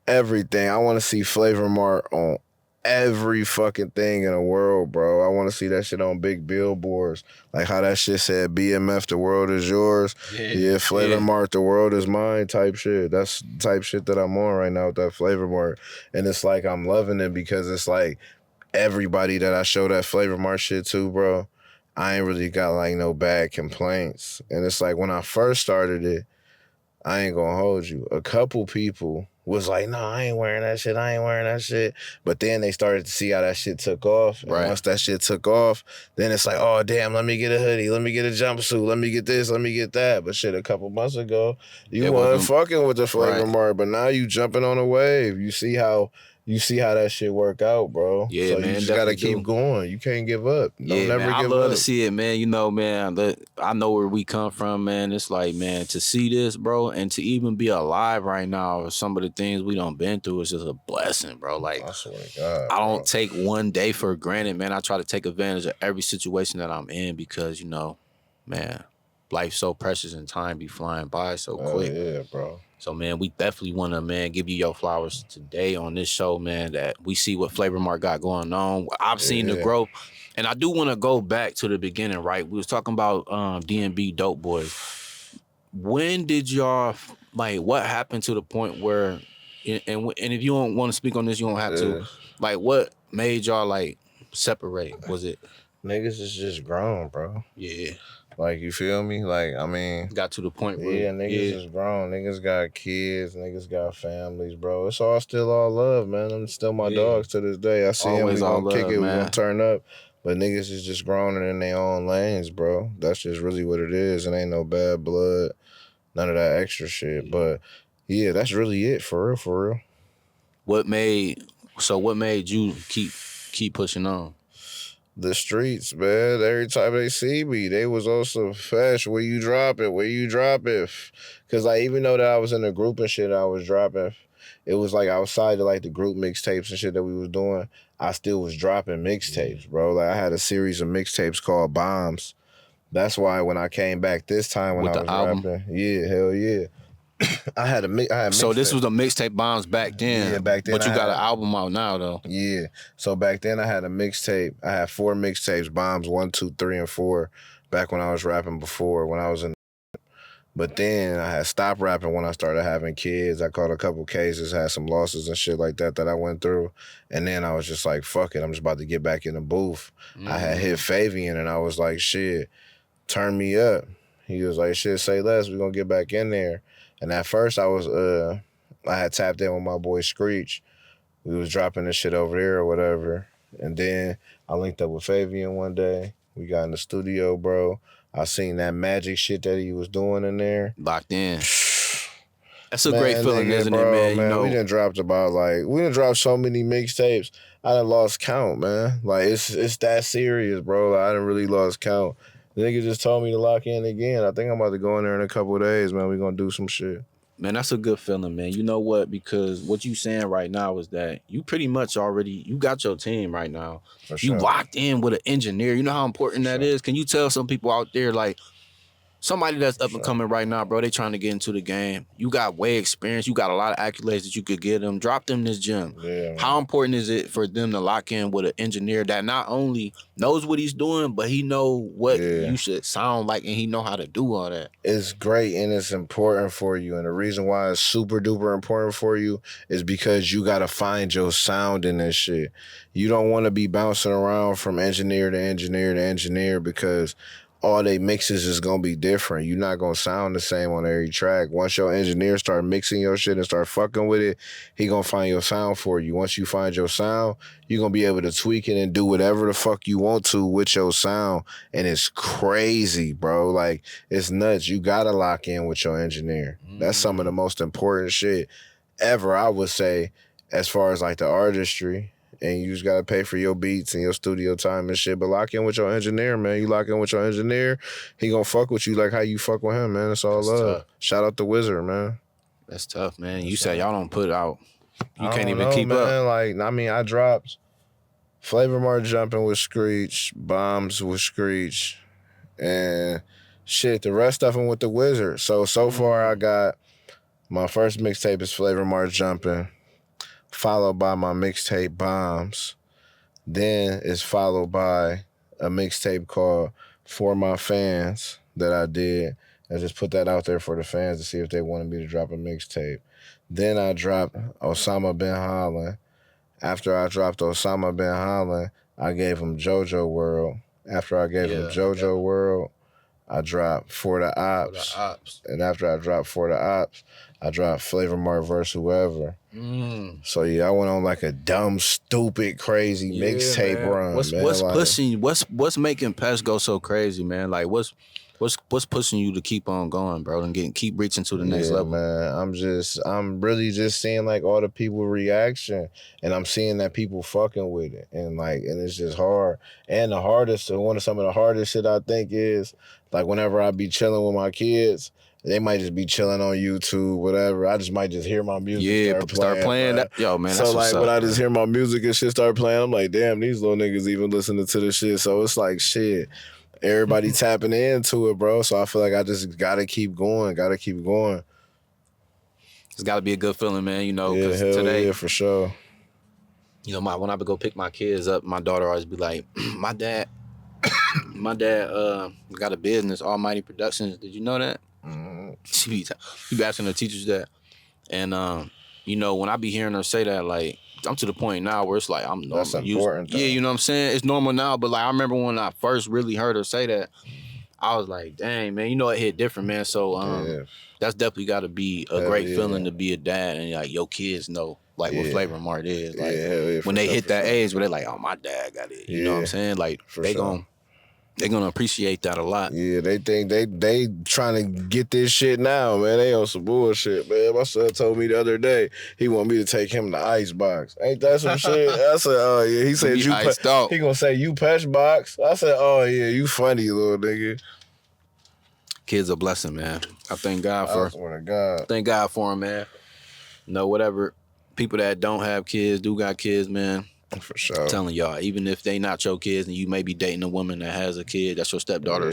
B: everything. I want to see Flavor Mart on every fucking thing in the world, bro. I want to see that shit on big billboards. Like how that shit said BMF, the world is yours. Yeah, Flavor Mart, the world is mine type shit. That's the type shit that I'm on right now with that Flavor Mart. And it's like I'm loving it because it's like everybody that I show that Flavor Mart shit to, bro, I ain't really got like no bad complaints. And it's like when I first started it, I ain't gonna hold you. A couple people was like, no, I ain't wearing that shit. I ain't wearing that shit. But then they started to see how that shit took off. And
A: Right.
B: once that shit took off, then it's like, oh, damn, let me get a hoodie. Let me get a jumpsuit. Let me get this. Let me get that. But shit, a couple months ago, you weren't fucking with the Flavor Mart. But now you jumping on a wave. You see how that shit work out, bro.
A: Yeah,
B: so
A: man,
B: you just gotta keep going. You can't give up. Don't never
A: man,
B: give
A: I love
B: up.
A: to see it, man. You know, man, I know where we come from, man. It's like, man, to see this, bro, and to even be alive right now, some of the things we done been through is just a blessing, bro. Like,
B: I swear to God,
A: I don't take one day for granted, man. I try to take advantage of every situation that I'm in because, you know, man, life's so precious and time be flying by so quick.
B: Yeah, bro.
A: So, man, we definitely want to, man, give you your flowers today on this show, man, that we see what Flavor Mart got going on. I've seen the growth. And I do want to go back to the beginning, right? We was talking about DMB Dope Boys. When did y'all, like, what happened to the point where, and if you don't want to speak on this, you don't have to. Like, what made y'all, like, separate? Was it?
B: Niggas is just grown, bro.
A: Yeah.
B: Like, you feel me? Like, I mean,
A: got to the point where
B: niggas is grown. Niggas got kids. Niggas got families, bro. It's all still all love, man. I'm still my dogs to this day. I see them, we gonna kick it, we gonna turn up. But niggas is just grown and in their own lanes, bro. That's just really what it is. It ain't no bad blood, none of that extra shit. But yeah, that's really it, for real, for real.
A: What made you keep pushing on?
B: The streets, man. Every time they see me, they was also Fesh, where you drop it? Where you drop it? Because like, even though that I was in the group and shit I was dropping, it was like outside of like the group mixtapes and shit that we was doing, I still was dropping mixtapes, bro. Like I had a series of mixtapes called Bombs. That's why when I came back this time when I was rapping, yeah, hell yeah. I had
A: so this was a mixtape Bombs back then.
B: Yeah, back then.
A: But you got an album out now though.
B: Yeah. So back then I had a mixtape. I had 4 mixtapes, Bombs 1, 2, 3, and 4. Back when I was rapping before, when I was in. But then I had stopped rapping when I started having kids. I caught a couple cases, had some losses and shit like that I went through. And then I was just like, fuck it, I'm just about to get back in the booth. I had hit Fabian and I was like, shit, turn me up. He was like, shit, say less, we gonna get back in there. And at first I had tapped in with my boy Screech. We was dropping this shit over there or whatever. And then I linked up with Fabian one day. We got in the studio, bro. I seen that magic shit that he was doing in there.
A: Locked in. That's a great feeling, isn't it, man? You know,
B: we done dropped so many mixtapes. I done lost count, man. Like it's that serious, bro. Like, I done really lost count. The nigga just told me to lock in again. I think I'm about to go in there in a couple of days, man. We gonna do some shit.
A: Man, that's a good feeling, man. You know what? Because what you saying right now is that you pretty much you got your team right now.
B: For sure.
A: You locked in with an engineer. You know how important that is? Can you tell some people out there, like, somebody that's up and coming right now, bro, they trying to get into the game. You got way experience. You got a lot of accolades that you could get them. Drop them this gym.
B: Yeah,
A: how important is it for them to lock in with an engineer that not only knows what he's doing, but he know what you should sound like and he know how to do all that?
B: It's great and it's important for you. And the reason why it's super duper important for you is because you got to find your sound in this shit. You don't want to be bouncing around from engineer to engineer to engineer because all they mixes is gonna be different. You're not gonna sound the same on every track. Once your engineer start mixing your shit and start fucking with it, he gonna find your sound for you. Once you find your sound, you're gonna be able to tweak it and do whatever the fuck you want to with your sound. And it's crazy, bro. Like, it's nuts. You gotta lock in with your engineer. That's some of the most important shit ever, I would say, as far as like the artistry. And you just gotta pay for your beats and your studio time and shit. But lock in with your engineer, man. You lock in with your engineer, he gonna fuck with you like how you fuck with him, man. It's all love. Tough. Shout out to Wizard, man.
A: That's tough, man. You
B: That's
A: said y'all don't put out. You
B: I
A: can't
B: don't
A: even
B: know,
A: keep up.
B: man. Like, I mean, I dropped Flavor Mart Jumping with Screech, Bombs with Screech, and shit, the rest of them with the Wizard. So far, I got my first mixtape is Flavor Mart Jumping, followed by my mixtape Bombs. Then it's followed by a mixtape called For My Fans that I did. I just put that out there for the fans to see if they wanted me to drop a mixtape. Then I dropped Osama Bin Holland. After I dropped Osama Bin Holland, I gave him JoJo World. After I gave him JoJo World, I dropped For the
A: For the
B: Ops.
A: ops.
B: And after I dropped For the Ops, I dropped Flavor Mart vs. Whoever. So yeah, I went on like a dumb, stupid, crazy mixtape run,
A: What's
B: man.
A: what's
B: like,
A: pushing? What's making Pesh go so crazy, man? Like what's pushing you to keep on going, bro, and keep reaching to the next
B: Yeah,
A: level?
B: man. I'm really just seeing like all the people reaction, and I'm seeing that people fucking with it, and it's just hard. And the hardest, one of some of the hardest shit I think is like whenever I be chilling with my kids, they might just be chilling on YouTube, whatever. I just might just hear my music
A: Start playing
B: bruh.
A: that. Yo, man,
B: So
A: that's what's
B: like
A: up.
B: when I just
A: Man.
B: hear my music and shit start playing, I'm like, damn, these little niggas even listening to this shit. So it's like shit. Everybody tapping into it, bro. So I feel like I just gotta keep going.
A: It's got to be a good feeling, man. You know,
B: Yeah,
A: because
B: hell
A: today,
B: yeah, for sure.
A: you know, when I would go pick my kids up, my daughter always be like, my dad got a business, Almighty Productions. Did you know that? She be asking her teachers that, and you know, when I be hearing her say that, like, I'm to the point now where it's like I'm normal.
B: That's important, though.
A: Yeah, you know what I'm saying? It's normal now, but like I remember when I first really heard her say that, I was like, dang, man, you know, it hit different, man. So that's definitely got to be a great feeling to be a dad, and like your kids know like what Flavor Mart is. Like when they hit that age where they're like, oh, my dad got it. You know what I'm saying? Like they gonna appreciate that a lot.
B: Yeah, they think they trying to get this shit now, man. They on some bullshit, man. My son told me the other day he want me to take him to Icebox. Ain't that some shit? I said, oh yeah. He said he gonna say you Pesh box. I said, oh yeah, you funny little nigga.
A: Kids a blessing, man. I thank God
B: I swear to God.
A: Thank God for them, man. No, whatever. People that don't have kids do got kids, man.
B: For sure.
A: I'm telling y'all, even if they not your kids and you may be dating a woman that has a kid, that's your stepdaughter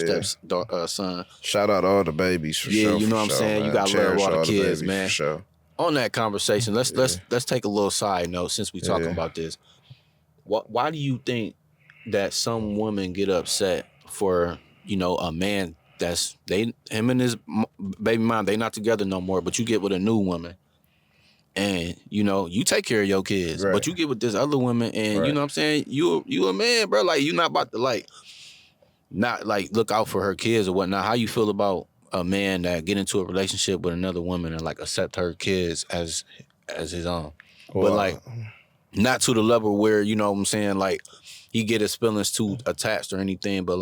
A: or son.
B: Shout out all the babies for sure.
A: Yeah, you know what I'm saying? Man. You gotta love all the kids, man.
B: For sure.
A: On that conversation, let's take a little side note since we talking about this. Why do you think that some women get upset for, you know, a man that's him and his baby mom, they not together no more, but you get with a new woman and, you know, you take care of your kids, but you get with this other woman and, you know what I'm saying? You a man, bro. Like, you not about to, not, look out for her kids or whatnot. How you feel about a man that get into a relationship with another woman and, accept her kids as his own? Well, but, not to the level where, you know what I'm saying, he get his feelings too attached or anything, but,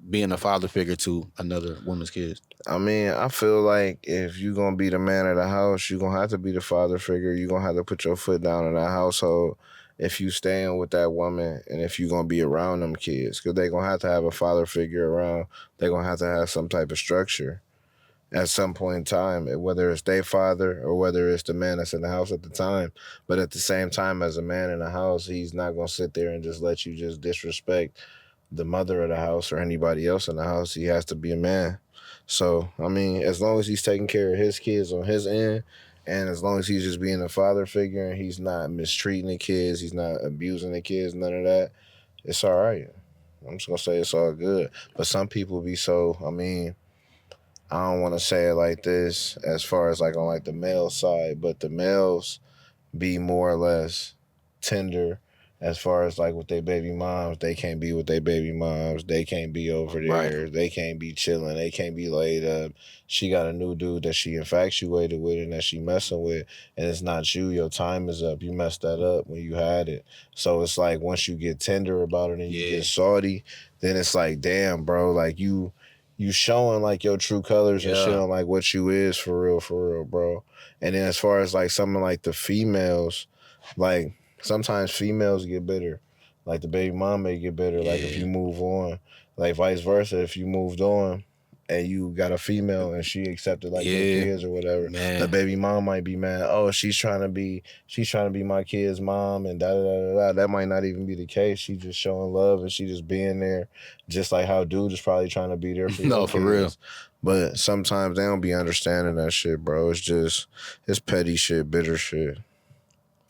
A: being a father figure to another woman's kids.
B: I mean, I feel like if you're going to be the man of the house, you're going to have to be the father figure. You're going to have to put your foot down in that household if you staying with that woman and if you're going to be around them kids. Because they're going to have a father figure around. They're going to have some type of structure at some point in time, whether it's their father or whether it's the man that's in the house at the time. But at the same time, as a man in the house, he's not going to sit there and just let you just disrespect the mother of the house or anybody else in the house. He has to be a man. So, I mean, as long as he's taking care of his kids on his end, and as long as he's just being a father figure and he's not mistreating the kids, he's not abusing the kids, none of that, it's all right. I'm just going to say it's all good. But some people be so, I mean, I don't want to say it like this as far as on the male side, but the males be more or less tender as far as with their baby moms. They can't be with their baby moms. They can't be over there. Right. They can't be chilling. They can't be laid up. She got a new dude that she infatuated with and that she messing with, and it's not you. Your time is up. You messed that up when you had it. So it's once you get tender about it and you get salty, then it's damn, bro, you showing your true colors and showing what you is for real, bro. And then as far as some of the females, sometimes females get bitter. The baby mom may get bitter. If you move on, vice versa. If you moved on, and you got a female and she accepted like your
A: Yeah,
B: kids or whatever, the
A: man.
B: baby mom might be mad. Oh, she's trying to be my kid's mom and da da da da. That might not even be the case. She just showing love and she just being there, just like how dude is probably trying to be there for
A: No,
B: your
A: for real.
B: kids. But sometimes they don't be understanding that shit, bro. It's petty shit, bitter shit.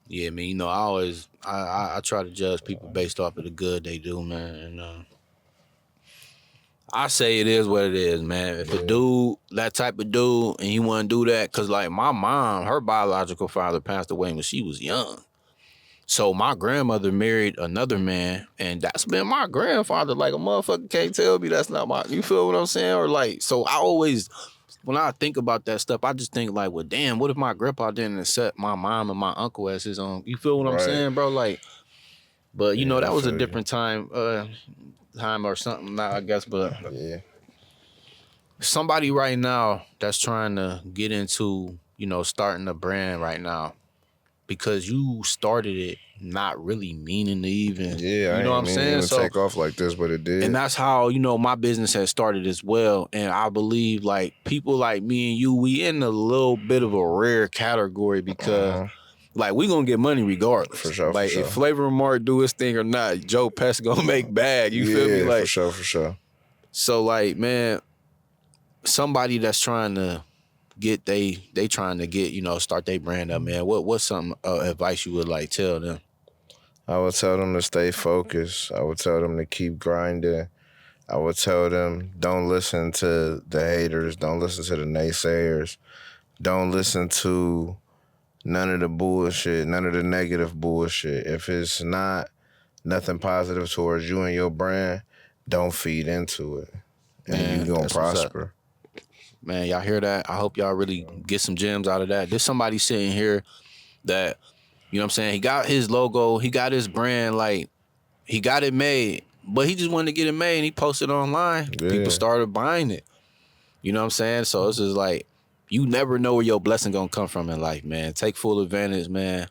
A: Yeah, man. You know, I try to judge people based off of the good they do, man. And I say it is what it is, man. If a dude, that type of dude, and he want to do that, cause like my mom, her biological father passed away when she was young. So my grandmother married another man, and that's been my grandfather. Like a motherfucker can't tell me that's not my. You feel what I'm saying? Or like, so I always, when I think about that stuff, I just think like, well, damn, what if my grandpa didn't accept my mom and my uncle as his own? You feel what I'm
B: Right.
A: saying, bro? Like, but you know,
B: Yeah, I
A: that was a
B: feel you.
A: different time or something now, I guess. But
B: Yeah.
A: somebody right now that's trying to get into, you know, starting a brand right now, because you started it not really meaning to even,
B: Yeah,
A: you
B: I
A: know what
B: ain't
A: I'm
B: mean to
A: saying?
B: even
A: So,
B: take off like this, but it did.
A: and that's how, you know, my business has started as well. And I believe like people like me and you, we in a little bit of a rare category because like we gonna get money regardless.
B: For sure, for
A: Like
B: sure.
A: if Flavor Mart do his thing or not, Joe Pesh gonna make bag. You feel me?
B: Yeah,
A: Like
B: for sure, for sure.
A: so like, man, somebody that's trying to get they trying to get, you know, start their brand up, man. What's some advice you would like tell them?
B: I would tell them to stay focused. I would tell them to keep grinding. I would tell them don't listen to the haters. Don't listen to the naysayers. Don't listen to none of the bullshit, none of the negative bullshit. If it's not nothing positive towards you and your brand, don't feed into it. And
A: Man,
B: you gonna
A: that's what's up.
B: prosper.
A: Man, y'all hear that? I hope y'all really get some gems out of that. There's somebody sitting here that, you know what I'm saying, he got his logo, he got his brand, like, he got it made, but he just wanted to get it made and he posted online.
B: Yeah.
A: People started buying it. You know what I'm saying? So it's just like, you never know where your blessing gonna come from in life, man. Take full advantage, man.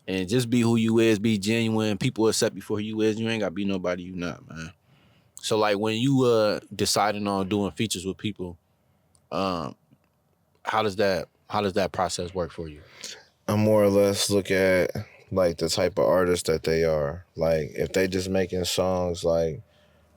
A: And just be who you is, be genuine. People accept you for who you is. You ain't gotta be nobody you not, man. So like when you deciding on doing features with people, how does that process work for you?
B: I more or less look at like the type of artist that they are. Like if they just making songs like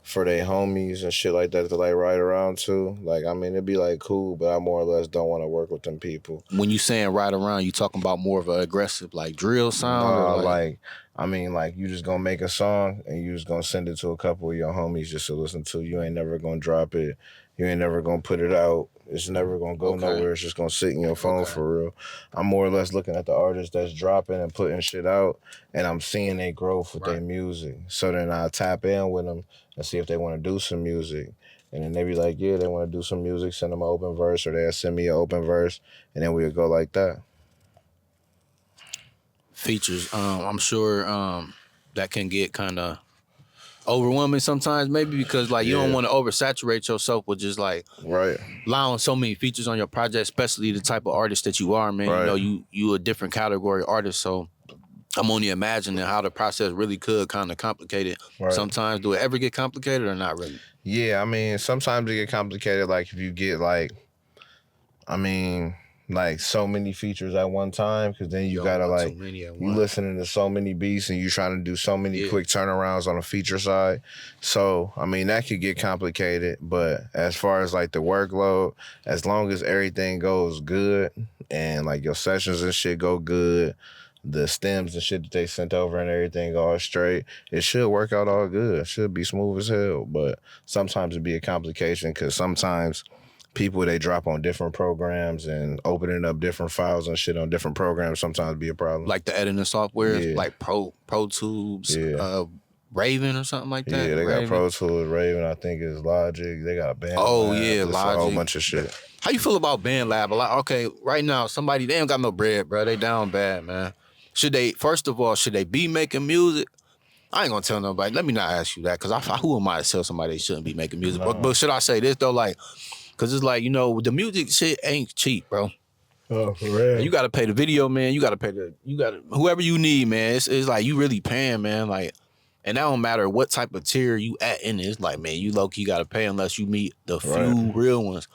B: for their homies and shit like that to like ride around to, like I mean it'd be like cool, but I more or less don't want to work with them people.
A: When you saying ride around, you talking about more of an aggressive like drill sound or
B: Nah,
A: like
B: I mean like you just gonna make a song and you just gonna send it to a couple of your homies just to listen to. You ain't never gonna drop it. You ain't never gonna put it out. It's never gonna go nowhere. It's just gonna sit in your phone for real. I'm more or less looking at the artists that's dropping and putting shit out, and I'm seeing their growth with their music. So then I tap in with them and see if they want to do some music. And then they be like, yeah, they want to do some music, send them an open verse, or they'll send me an open verse, and then we'll go like that.
A: features? I'm sure that can get kind of overwhelming sometimes, maybe because like you don't
B: Yeah.
A: want to oversaturate yourself with just like
B: Right.
A: allowing so many features on your project, especially the type of artist that you are, man.
B: Right.
A: You know, you a different category artist, so I'm only imagining how the process really could kind of complicate it.
B: Right.
A: Sometimes, do it ever get complicated or not really?
B: Yeah, I mean, sometimes it get complicated. Like if you get like, I mean, like so many features at one time, because then you gotta like you listening to so many beats and you trying to do so many quick turnarounds on the feature side. So I mean that could get complicated. But as far as like the workload, as long as everything goes good and like your sessions and shit go good, the stems and shit that they sent over and everything all straight, it should work out all good. It should be smooth as hell. But sometimes it'd be a complication because sometimes people they drop on different programs and opening up different files and shit on different programs sometimes be a problem.
A: Like the editing software, like Pro Tools, Raven or something like that.
B: Yeah, they
A: Raven.
B: got Pro Tools, Raven, I think is Logic. They got Band
A: Oh
B: Lab.
A: yeah, Logic.
B: A whole bunch of shit.
A: How you feel about Band Lab? Like, okay, right now somebody they ain't got no bread, bro. They down bad, man. Should they first of all should they be making music? I ain't gonna tell nobody. Let me not ask you that, cause who am I to tell somebody they shouldn't be making music?
B: No.
A: But should I say this though, like, cause it's like, you know, the music shit ain't cheap, bro.
B: Oh, for real.
A: You gotta pay the video man. You gotta pay whoever you need, man. It's like you really paying, man. Like And that don't matter what type of tier you at in it. It's like, man, you low-key got to pay unless you meet the few real ones.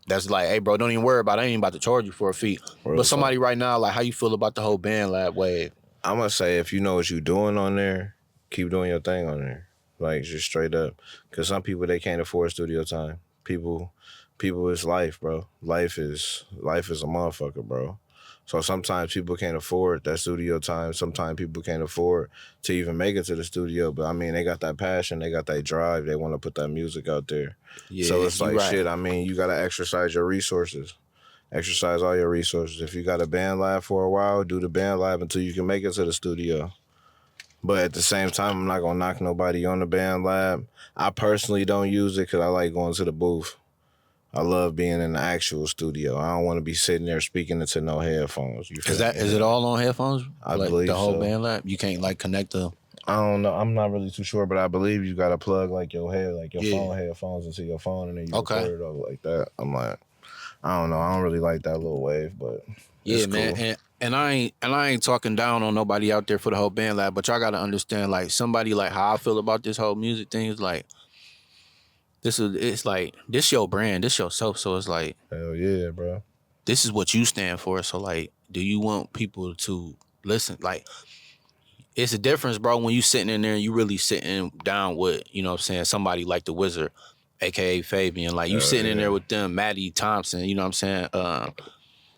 A: That's like, hey, bro, don't even worry about it. I ain't about to charge you for a fee. But somebody right now, like, how you feel about the whole band lab wave?
B: I'm going to say if you know what you're doing on there, keep doing your thing on there. Like, just straight up. Because some people, they can't afford studio time. People, it's life, bro. Life is a motherfucker, bro. So sometimes people can't afford that studio time. Sometimes people can't afford to even make it to the studio. But I mean, they got that passion, they got that drive. They want to put that music out there. Yeah, so it's like, shit, I mean, you got to exercise your resources. Exercise all your resources. If you got a band lab for a while, do the band lab until you can make it to the studio. But at the same time, I'm not going to knock nobody on the band lab. I personally don't use it because I like going to the booth. I love being in the actual studio. I don't want to be sitting there speaking into no headphones.
A: Is it all on headphones?
B: I believe
A: the whole
B: so.
A: band lab. You can't like connect the.
B: I don't know. I'm not really too sure, but I believe you got to plug like your phone headphones into your phone, and then you record it over like that. I'm like, I don't know. I don't really like that little wave, but
A: yeah,
B: it's
A: man.
B: Cool.
A: And I ain't talking down on nobody out there for the whole band lab, but y'all gotta understand, like, somebody like how I feel about this whole music thing is like, it's like this your brand, this yourself. So it's like,
B: hell yeah, bro.
A: This is what you stand for. So like, do you want people to listen? Like, it's a difference, bro, when you sitting in there and you really sitting down with, you know what I'm saying, somebody like the Wizard, aka Fabian. Like, you sitting in there with them, Maddie Thompson, you know what I'm saying?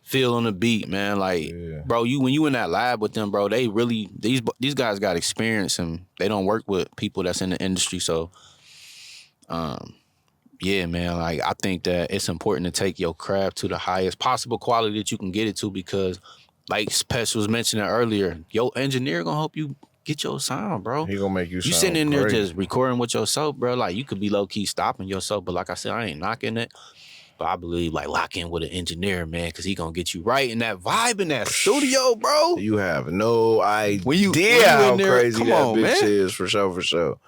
A: Feel on the beat, man. Like, bro, when you in that lab with them, bro, they really, these guys got experience and they don't work with people that's in the industry. So yeah, man, like, I think that it's important to take your craft to the highest possible quality that you can get it to, because like Pesh was mentioning earlier, your engineer gonna help you get your sound, bro.
B: He gonna make you sound
A: You sitting in
B: great.
A: there just recording with yourself, bro. Like, you could be low key stopping yourself, but like I said, I ain't knocking it. But I believe, like, lock in with an engineer, man, because he gonna get you right in that vibe in that studio, bro.
B: You have no idea
A: when you
B: how
A: in there,
B: crazy that bitch
A: man.
B: is, for sure.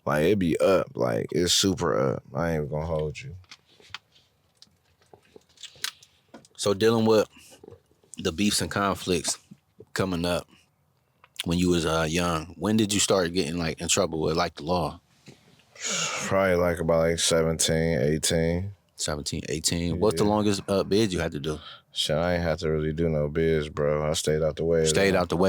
B: Like, it be up. Like, it's super up. I ain't gonna hold you.
A: So dealing with the beefs and conflicts coming up when you was young, when did you start getting like in trouble with like the law?
B: Probably like about like 17, 18.
A: 17, 18. Yeah. What's the longest bid you had to do?
B: Shit, I ain't had to really do no bids, bro. I stayed out the way.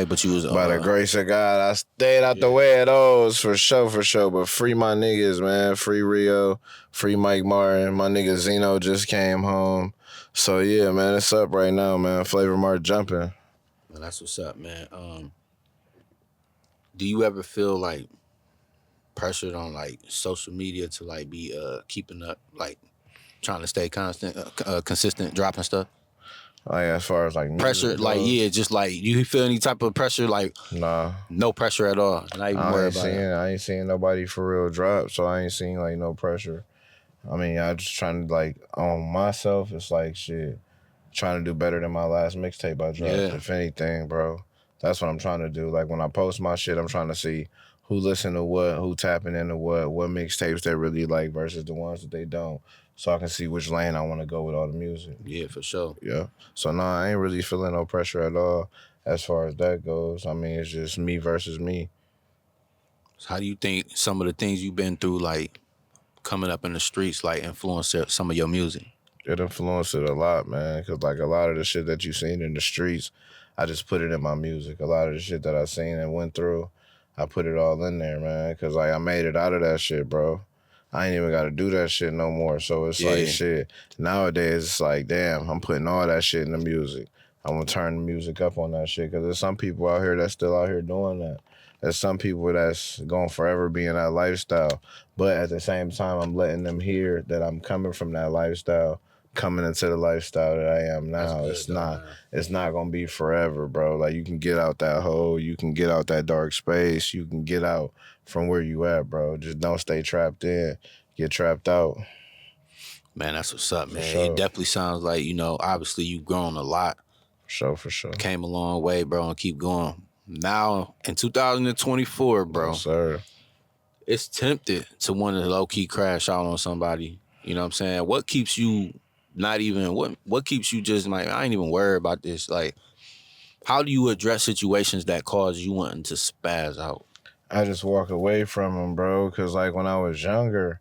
A: But you was
B: by the grace of God, I stayed out the way of those for sure. But free my niggas, man. Free Rio, free Mike Martin. My nigga Zeno just came home. So yeah, man, it's up right now, man. Flavor Mart jumping.
A: Well, that's what's up, man. Do you ever feel like pressured on like social media to like be keeping up, like trying to stay consistent, dropping stuff?
B: Like, as far as like
A: pressure, like yeah, just like, you feel any type of pressure? Like,
B: nah,
A: no pressure at all. Not even worried about it.
B: I ain't seeing nobody for real drop, so I ain't seeing like no pressure. I mean, I just trying to like on myself. It's like shit, trying to do better than my last mixtape I dropped. Yeah. If anything, bro, that's what I'm trying to do. Like, when I post my shit, I'm trying to see who listen to what, who tapping into what mixtapes they really like versus the ones that they don't, so I can see which lane I want to go with all the music.
A: Yeah, for sure.
B: Yeah. So nah, I ain't really feeling no pressure at all as far as that goes. I mean, it's just me versus me.
A: So how do you think some of the things you've been through, like coming up in the streets, like influenced some of your music?
B: It influenced it a lot, man, because like a lot of the shit that you seen in the streets, I just put it in my music. A lot of the shit that I seen and went through, I put it all in there, man, because like I made it out of that shit, bro. I ain't even got to do that shit no more. So it's like shit. Nowadays, it's like, damn, I'm putting all that shit in the music. I'm going to turn the music up on that shit, because there's some people out here that's still out here doing that. There's some people that's going to forever be in that lifestyle. But at the same time, I'm letting them hear that I'm coming from that lifestyle, coming into the lifestyle that I am now. It's not gonna be forever, bro. Like, you can get out that hole, you can get out that dark space, you can get out from where you at, bro. Just don't stay trapped in. Get trapped out.
A: Man, that's what's up, man. Sure. It definitely sounds like, you know, obviously you've grown a lot.
B: For sure.
A: Came a long way, bro, and keep going. Now, in 2024, bro,
B: yes, sir,
A: it's tempted to want to low-key crash out on somebody. You know what I'm saying? What keeps you not even, what keeps you just like, I ain't even worried about this? Like, how do you address situations that cause you wanting to spaz out?
B: I just walk away from them, bro. Cause like when I was younger,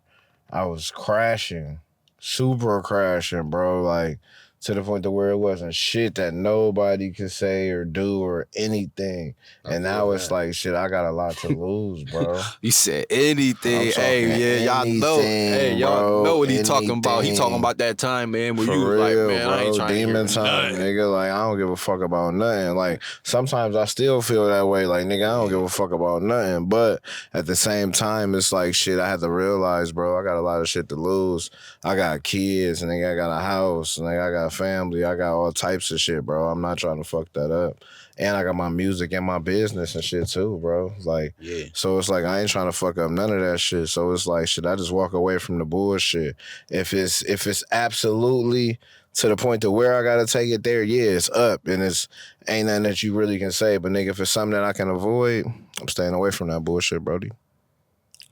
B: I was crashing, super crashing, bro. Like to the point to where it wasn't shit that nobody could say or do or anything.
A: I
B: And
A: feel
B: now it's
A: that.
B: like shit. I got a lot to lose, bro.
A: You said
B: I'm
A: anything.
B: talking
A: Hey, yeah, y'all know. Hey,
B: anything,
A: y'all know
B: bro.
A: what he talking about. He talking
B: Anything.
A: about that time, man, where you
B: For
A: was like,
B: real,
A: man, I ain't
B: bro.
A: trying to hear
B: Demon time,
A: nothing.
B: nigga. Like, I don't give a fuck about nothing. Like, sometimes I still feel that way. Like, nigga, I don't give a fuck about nothing. But at the same time, it's like, shit, I had to realize, bro, I got a lot of shit to lose. I got kids, and nigga, I got a house, and nigga, I got family. I got all types of shit, bro. I'm not trying to fuck that up. And I got my music and my business and shit, too, bro. Like,
A: Yeah.
B: so it's like, I ain't trying to fuck up none of that shit. So it's like, shit, I just walk away from the bullshit. If it's absolutely to the point to where I gotta take it there, yeah, it's up and it's ain't nothing that you really can say. But nigga, if it's something that I can avoid, I'm staying away from that bullshit, Brody.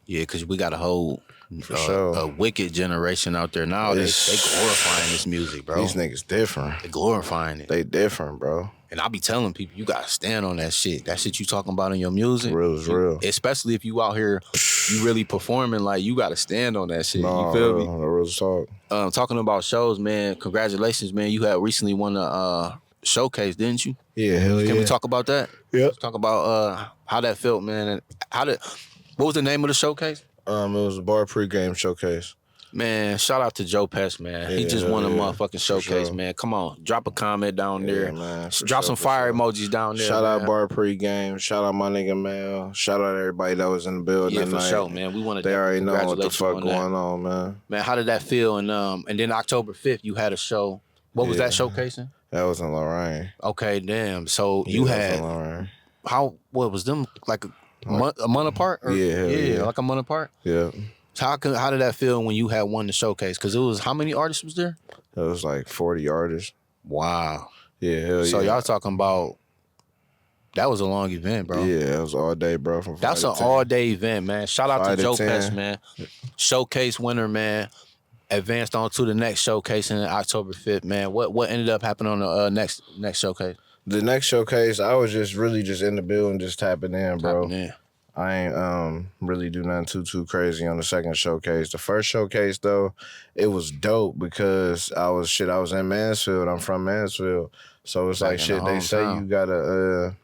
A: Yeah, because we got a whole
B: For sure.
A: a wicked generation out there now. They glorifying this music, bro.
B: These niggas different.
A: They glorifying it.
B: They different, bro.
A: And I be telling people, you gotta stand on that shit. That shit you talking about in your music.
B: Real is real.
A: Especially if you out here, you really performing, like you gotta stand on that shit.
B: Nah,
A: you feel me?
B: real talk.
A: Talking about shows, man, congratulations, man. You had recently won a showcase, didn't you?
B: Yeah, hell yeah.
A: Can we talk about that?
B: Yep.
A: Let's talk about how that felt, man. And what was the name of the showcase?
B: It was a bar pregame showcase.
A: Man, shout out to Joe Pesh, man. He just won a motherfucking showcase, man. Come on, drop a comment down there.
B: Man,
A: drop some fire emojis down there.
B: Shout
A: man.
B: out bar pregame. Shout out my nigga Mel. Shout out everybody that was in the building
A: Yeah,
B: that
A: for
B: night.
A: sure, man. We want to.
B: They already know what the fuck
A: on
B: going on, man.
A: Man, how did that feel? And then October 5th, you had a show. What was that showcasing?
B: That was in Lorraine.
A: Okay, damn. So you had what was them like a month apart? Or,
B: yeah,
A: like a month apart.
B: Yeah.
A: So how did that feel when you had won the showcase? Because it was how many artists was there?
B: It was like 40 artists.
A: Wow.
B: Yeah, hell
A: so
B: yeah.
A: y'all talking about that was a long event, bro.
B: Yeah, it was all day, bro.
A: That's an all day event, man. Shout out to Joe Pesh, man. Showcase winner, man. Advanced on to the next showcase in October 5th, man. What ended up happening on the next showcase?
B: The next showcase, I was just really just in the building, just tapping in, bro. I ain't really do nothing too crazy on the second showcase. The first showcase though, it was dope because I was in Mansfield. I'm from Mansfield. So it's like shit, they say you gotta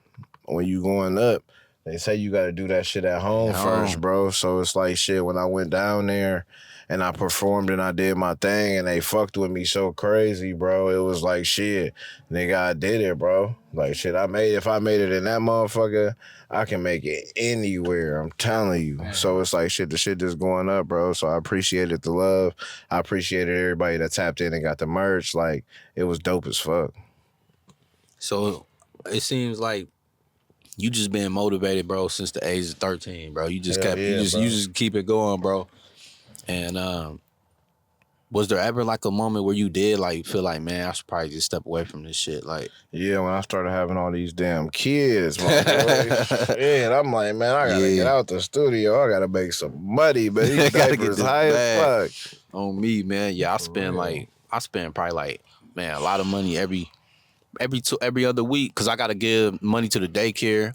B: when you going up, they say you gotta do that shit at home first, bro. So it's like shit, when I went down there and I performed and I did my thing and they fucked with me so crazy, bro. It was like shit, nigga, I did it, bro. Like shit, if I made it in that motherfucker, I can make it anywhere. I'm telling you. So it's like shit, the shit just going up, bro. So I appreciated the love. I appreciated everybody that tapped in and got the merch. Like it was dope as fuck.
A: So it seems like you just been motivated, bro, since the age of 13, bro. You just you just keep it going, bro. And was there ever like a moment where you did like feel like, man, I should probably just step away from this shit? Like,
B: yeah, when I started having all these damn kids, my boy, and I'm like, man, I gotta get out the studio. I gotta make some money, but these diapers high as fuck.
A: On me, man. Yeah, I spend probably like, man, a lot of money every other week because I gotta give money to the daycare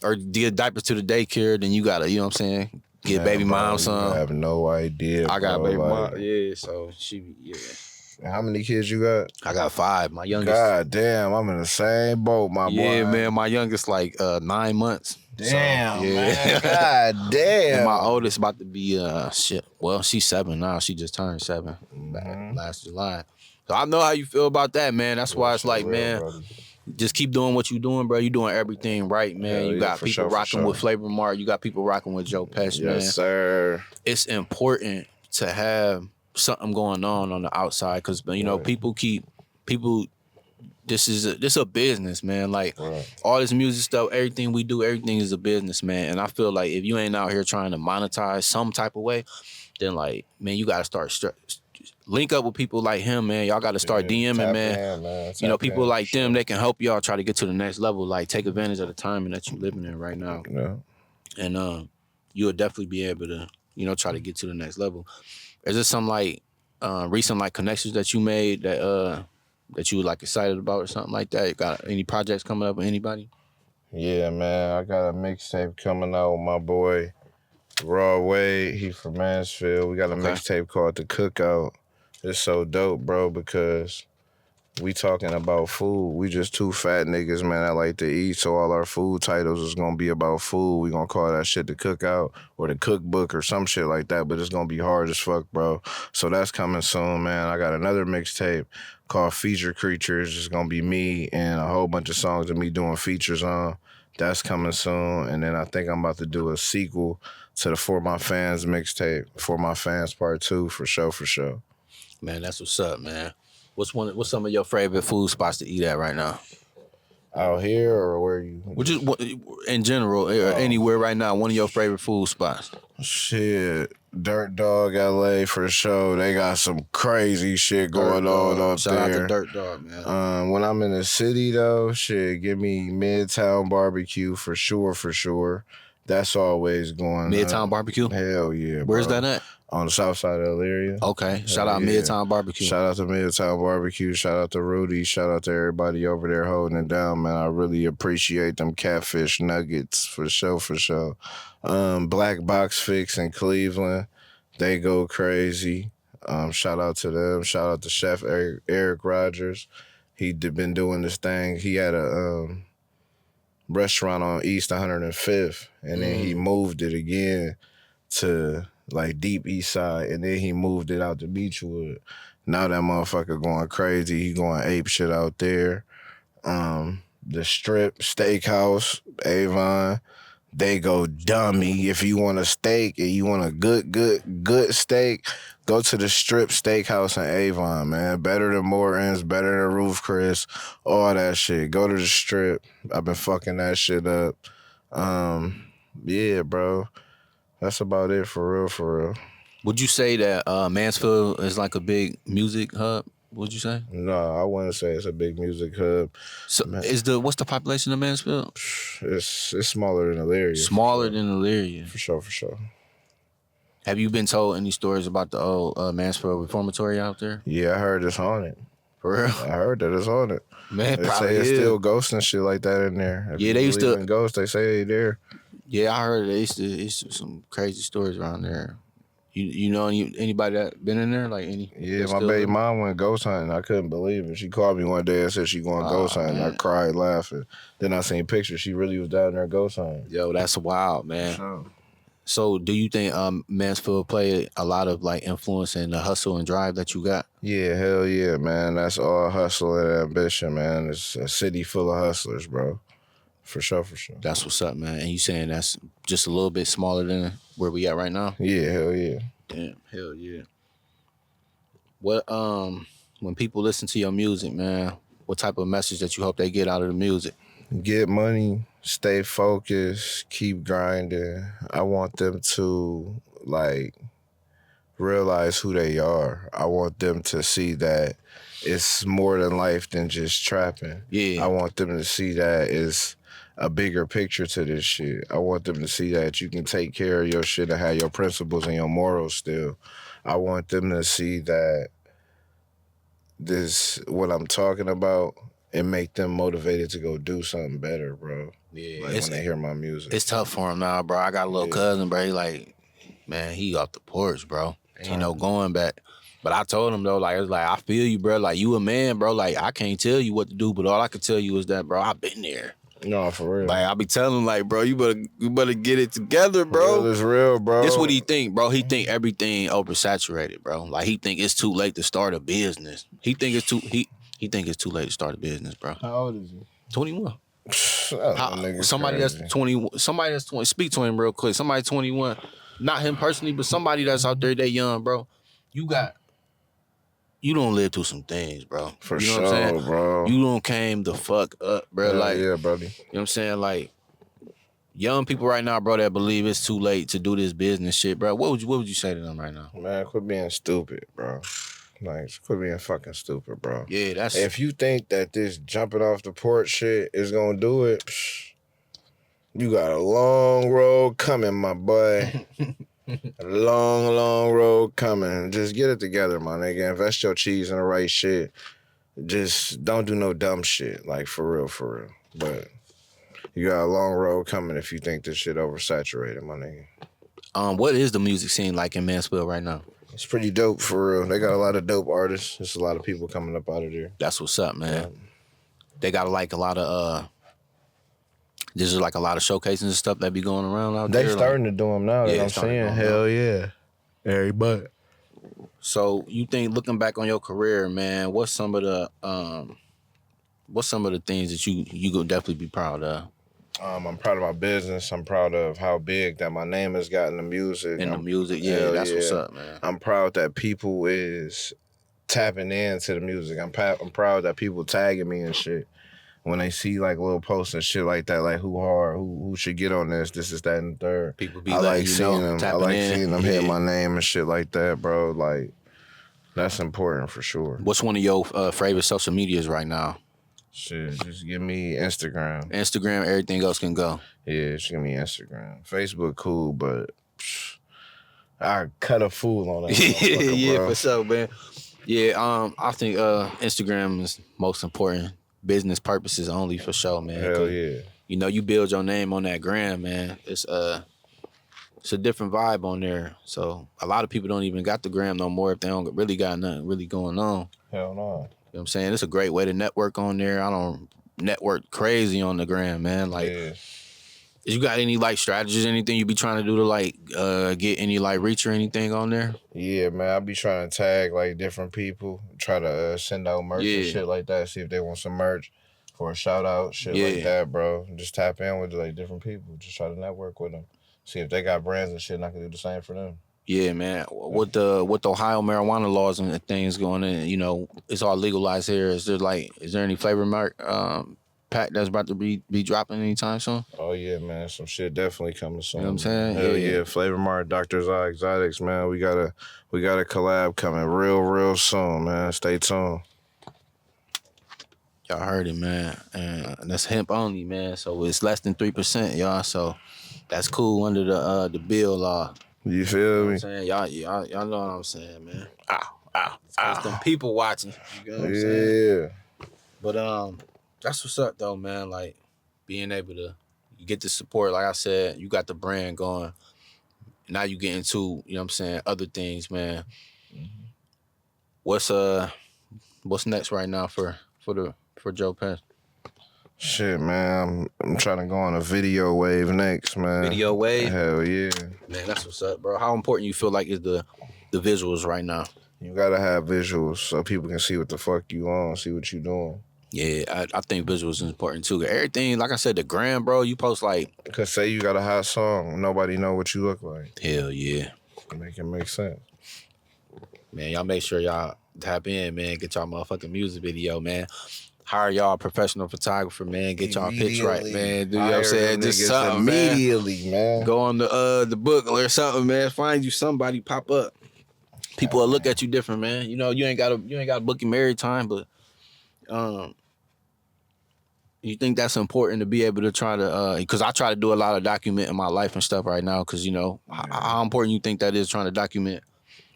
A: or give diapers to the daycare. Then you gotta, you know what I'm saying, give baby mom some.
B: I have no idea.
A: I got baby mom. Yeah, so
B: How many kids you got?
A: I got 5. My youngest.
B: God damn, I'm in the same boat, my boy.
A: Yeah, man. My youngest like 9 months.
B: Damn,
A: so,
B: man. God damn.
A: And my oldest about to be well, she's 7 now. She just turned 7 last July. So I know how you feel about that, man. That's why it's like, man, just keep doing what you're doing, bro. You're doing everything right, man. You got people rocking with Flavor Mart. You got people rocking with Joe Pesh, man.
B: Yes, sir.
A: It's important to have something going on the outside because, you know, people. This is a business, man. Like all this music stuff, everything we do, everything is a business, man. And I feel like if you ain't out here trying to monetize some type of way, then like, man, you gotta start link up with people like him, man. Y'all gotta start DMing, man. You know, people like them, they can help y'all try to get to the next level. Like take advantage of the timing that you're living in right now.
B: Yeah.
A: And you'll definitely be able to, you know, try to get to the next level. Is there some like recent like connections that you made that you were like excited about or something like that? You got any projects coming up with anybody?
B: Yeah, man, I got a mixtape coming out with my boy Raw Wade. He from Mansfield. We got a
A: Okay.
B: mixtape called The Cookout. It's so dope, bro, because we talking about food. We just two fat niggas, man, that like to eat. So all our food titles is gonna be about food. We gonna call that shit The Cookout or The Cookbook or some shit like that. But it's gonna be hard as fuck, bro. So that's coming soon, man. I got another mixtape called Feature Creatures. It's gonna be me and a whole bunch of songs of me doing features on. That's coming soon. And then I think I'm about to do a sequel to the For My Fans mixtape, For My Fans Part 2, for sure, for sure.
A: Man, that's what's up, man. What's some of your favorite food spots to eat at right now?
B: Out here or where you?
A: In general, or anywhere right now. One of your favorite food spots.
B: Shit, Dirt Dog LA for sure. They got some crazy shit going on up
A: Shout
B: there.
A: out to Dirt Dog, man.
B: When I'm in the city though, shit, give me Midtown Barbecue for sure, for sure. That's always going.
A: Midtown Barbecue.
B: Hell yeah, bro.
A: Where's that at?
B: On the south side of the area.
A: Okay. Shout out Midtown Barbecue.
B: Shout out to Midtown Barbecue. Shout out to Rudy. Shout out to everybody over there holding it down, man. I really appreciate them catfish nuggets for sure, for sure. Black Box Fix in Cleveland. They go crazy. Shout out to them. Shout out to Chef Eric Rogers. He been doing this thing. He had a restaurant on East 105th, and then he moved it again to like deep east side, and then he moved it out to Beechwood. Now that motherfucker going crazy. He going ape shit out there. The Strip Steakhouse, Avon, they go dummy. If you want a steak and you want a good steak, go to the Strip Steakhouse in Avon, man. Better than Morton's, better than Roof Chris, all that shit. Go to the Strip. I've been fucking that shit up. Yeah, bro. That's about it for real, for real.
A: Would you say that Mansfield is like a big music hub? Would you say?
B: No, I wouldn't say it's a big music hub.
A: So what's the population of Mansfield?
B: It's smaller than Elyria.
A: Smaller than Elyria.
B: For sure, for sure.
A: Have you been told any stories about the old Mansfield Reformatory out there?
B: Yeah, I heard it's haunted.
A: For real?
B: I heard that it's haunted.
A: Man,
B: They
A: probably
B: say it's
A: is.
B: still ghosts and shit like that in there. If
A: Yeah,
B: you
A: they used
B: believe
A: to-
B: in ghosts. They say they there.
A: Yeah, I heard it's some crazy stories around there. You know anybody that been in there? Like any?
B: Yeah,
A: that
B: my
A: still
B: baby
A: live?
B: mom went ghost hunting. I couldn't believe it. She called me one day and said she going ghost hunting.
A: man.
B: I cried laughing. Then I seen pictures. She really was down there ghost hunting.
A: Yo, that's wild, man.
B: So,
A: So, do you think Mansfield played a lot of like influence in the hustle and drive that you got?
B: yeah, hell yeah, man. That's all hustle and ambition, man. It's a city full of hustlers, bro. For sure, for sure.
A: That's what's up, man. And you saying that's just a little bit smaller than where we at right now?
B: Yeah, hell yeah.
A: Damn, hell yeah. What when people listen to your music, man, what type of message that you hope they get out of the music?
B: Get money, stay focused, keep grinding. I want them to like realize who they are. I want them to see that it's more than life than just trapping.
A: Yeah.
B: I want them to see that it's a bigger picture to this shit. I want them to see that you can take care of your shit and have your principles and your morals still. I want them to see that this, what I'm talking about, and make them motivated to go do something better, bro.
A: Yeah,
B: Like when they hear my music.
A: it's tough for him now, bro. I got a little cousin, bro. He like, man, he off the porch, bro. Ain't no going back. But I told him though, like, it's like I feel you, bro. Like you a man, bro. Like I can't tell you what to do, but all I can tell you is that, bro, I've been there.
B: No, for real.
A: Like I be telling him, like, bro, you better get it together, bro.
B: Real is real, bro.
A: This what he think, bro. He think everything oversaturated, bro. Like he think it's too late to start a business. He think it's too late to start a business, bro.
B: How old is he?
A: 21.
B: Nigga
A: Somebody
B: crazy.
A: that's 21. Somebody that's 20. Speak to him real quick. Somebody 21. Not him personally, but somebody that's out there that young, bro. You don't live through some things, bro.
B: For
A: you know
B: sure,
A: what I'm saying?
B: bro.
A: You don't came the fuck up, bro.
B: Hell
A: like,
B: yeah, buddy.
A: you know what I'm saying? Like, young people right now, bro, that believe it's too late to do this business shit, bro. What would you say to them right now?
B: Man, quit being stupid, bro. Like, quit being fucking stupid, bro.
A: Yeah, that's
B: If you think that this jumping off the porch shit is gonna do it, you got a long road coming, my boy. A long road coming. Just get it together, my nigga. Invest your cheese in the right shit. Just don't do no dumb shit. Like, for real, for real. But You got a long road coming if you think this shit oversaturated, my nigga.
A: What is the music scene like in Mansfield right now?
B: It's pretty dope for real. They got a lot of dope artists. There's a lot of people coming up out of there.
A: That's what's up, man. They got like a lot of there's like a lot of showcases and stuff that be going around out there.
B: They starting to do them now.
A: Yeah,
B: That I'm saying, hell yeah, everybody.
A: So you think, looking back on your career, man, what's some of the things that you could definitely be proud of?
B: I'm proud of my business. I'm proud of how big that my name has gotten in music.
A: In the music, yeah, that's what's up, man.
B: I'm proud that people is tapping into the music. I'm proud that people tagging me and shit when they see like little posts and shit like that, like who hard, who should get on this, is that and the third.
A: People be
B: I like
A: seeing
B: them. I like seeing them hit my name and shit like that, bro. Like that's important for sure.
A: What's one of your favorite social medias right now?
B: Shit, just give me Instagram.
A: Instagram, everything else can go.
B: Yeah, just give me Instagram. Facebook cool, but I cut a fool on that.
A: Yeah,
B: bro.
A: for sure, man. Yeah, I think Instagram is most important. Business purposes only, for sure, man.
B: Hell yeah.
A: You know, you build your name on that gram, man. It's a different vibe on there. So a lot of people don't even got the gram no more if they don't really got nothing really going on.
B: Hell no.
A: You know what I'm saying? It's a great way to network on there. I don't network crazy on the gram, man. Like, you got any like strategies, anything you be trying to do to like get any like reach or anything on there?
B: Yeah, man. I be trying to tag like different people, try to send out merch and shit like that. See if they want some merch for a shout out, shit like that, bro. Just tap in with like different people. Just try to network with them. See if they got brands and shit, and I can do the same for them.
A: Yeah, man. With the Ohio marijuana laws and things going in, you know, it's all legalized here. Is there any flavor mark pack that's about to be dropping anytime soon?
B: Oh yeah, man. Some shit definitely coming soon.
A: You know what I'm saying?
B: Hell yeah. Flavor Mart, Dr. Zai Exotics, man. We got a collab coming real soon, man. Stay tuned.
A: Y'all heard it, man. And that's hemp only, man. So it's less than 3%, y'all. So that's cool under the bill law.
B: You feel
A: You know
B: me?
A: what I'm saying? Y'all know what I'm saying, man. Ow. It's them people watching. You know what I'm saying?
B: Yeah.
A: But that's what's up though, man. Like being able to get the support. Like I said, you got the brand going. Now you get into, you know what I'm saying, other things, man. Mm-hmm. What's next right now for Joe Pesh?
B: Shit, man. I'm trying to go on a video wave next, man.
A: Video wave?
B: Hell yeah.
A: Man, that's what's up, bro. How important you feel like is the visuals right now?
B: You gotta have visuals so people can see what the fuck you on, see what you doing.
A: Yeah, I think visuals is important too. Everything, like I said, the gram, bro, you post like...
B: Cause say you got a hot song, nobody know what you look like.
A: Hell yeah.
B: Make it make sense.
A: Man, y'all make sure y'all tap in, man. Get y'all motherfucking music video, man. Hire y'all a professional photographer, man. Get y'all pics right, man. Do you know what I'm saying? Just something,
B: immediately, man.
A: Go on the book or something, man. Find you somebody, pop up. People will look at you different, man. You know, you ain't got a booking married time, but you think that's important to be able to try to because I try to do a lot of documenting my life and stuff right now, because you know how important you think that is, trying to document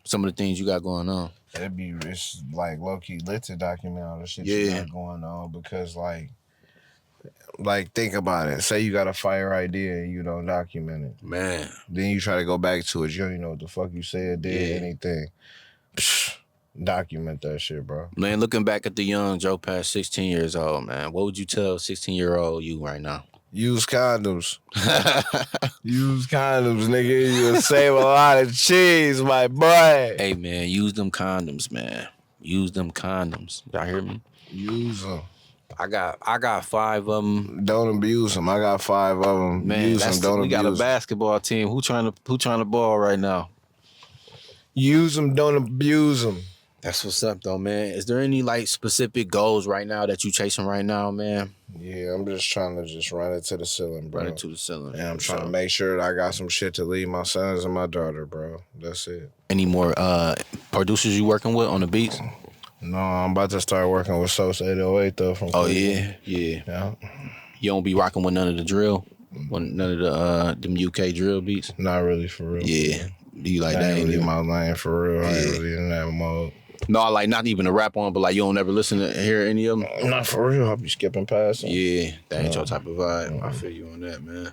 A: some of the things you got going on.
B: It's like low key lit to document all the shit you got going on, because like think about it. Say you got a fire idea and you don't document it,
A: man. Then
B: you try to go back to it. You don't even know what the fuck you said, did anything. Document that shit, bro.
A: Man, looking back at the young Joe Pesh, 16 years old, man, what would you tell 16-year-old you right now?
B: Use condoms. Use condoms, nigga. You'll save a lot of cheese, my boy.
A: Hey, man, use them condoms, man. Use them condoms. Y'all hear me?
B: Use them.
A: I got 5 of them.
B: Don't abuse them. I got 5 of them.
A: Man,
B: use them. Don't
A: we
B: abuse
A: got a basketball team. Who trying to ball right now?
B: Use them. Don't abuse them.
A: That's what's up, though, man. Is there any like specific goals right now that you chasing right now, man?
B: Yeah, I'm just trying to run it to the ceiling, bro.
A: Run it to the ceiling.
B: And I'm trying to make sure that I got some shit to leave my sons and my daughter, bro. That's it. Any
A: more producers you working with on the beats?
B: No, I'm about to start working with Sosa 808 though. From
A: Cleveland. Yeah. You don't be rocking with none of the drill, none of the them UK drill beats.
B: Not really, for real.
A: Yeah. Do you like
B: that?
A: Ain't
B: really my lane for real. I ain't really in that mode.
A: No, like not even a rap on, but like you don't ever listen to hear any of them.
B: Not for real. I'll be skipping past them.
A: Yeah, that ain't your type of vibe. I feel you on that, man.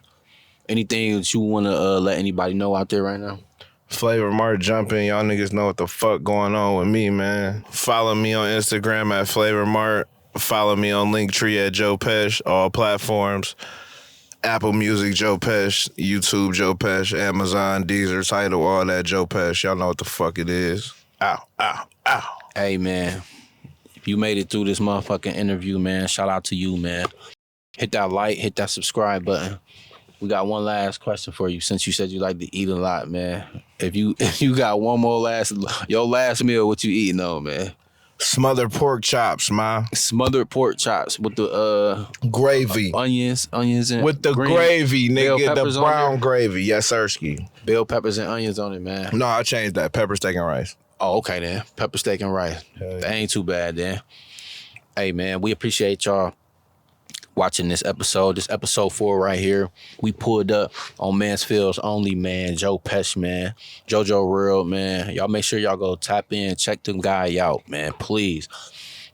A: Anything that you want to let anybody know out there right now?
B: Flavor Mart jumping. Y'all niggas know what the fuck going on with me, man. Follow me on Instagram at Flavor Mart. Follow me on Linktree at Joe Pesh. All platforms. Apple Music, Joe Pesh. YouTube, Joe Pesh. Amazon, Deezer, Tidal, all that, Joe Pesh. Y'all know what the fuck it is. Ow, ow, ow.
A: Hey, man. If you made it through this motherfucking interview, man, shout out to you, man. Hit that like, hit that subscribe button. We got one last question for you since you said you like to eat a lot, man. If you got one more your last meal, what you eating on, man?
B: Smothered pork chops, man.
A: Smothered pork chops with the
B: Gravy.
A: onions and
B: With the
A: green
B: gravy,
A: bell
B: nigga. The
A: peppers on
B: brown
A: there?
B: gravy. Yes, sirski.
A: Bell peppers and onions on it, man.
B: No, I changed that. Pepper, steak, and rice.
A: Oh, okay then. Pepper steak and rice.
B: Yeah.
A: That ain't too bad then. Hey man, we appreciate y'all watching this episode. This episode 4 right here. We pulled up on Mansfield's only man, Joe Pesh, man. JoJo World, man. Y'all make sure y'all go tap in, check them guy out, man. Please.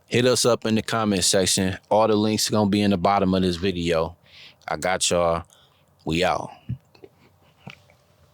A: Hit us up in the comment section. All the links are gonna be in the bottom of this video. I got y'all. We out.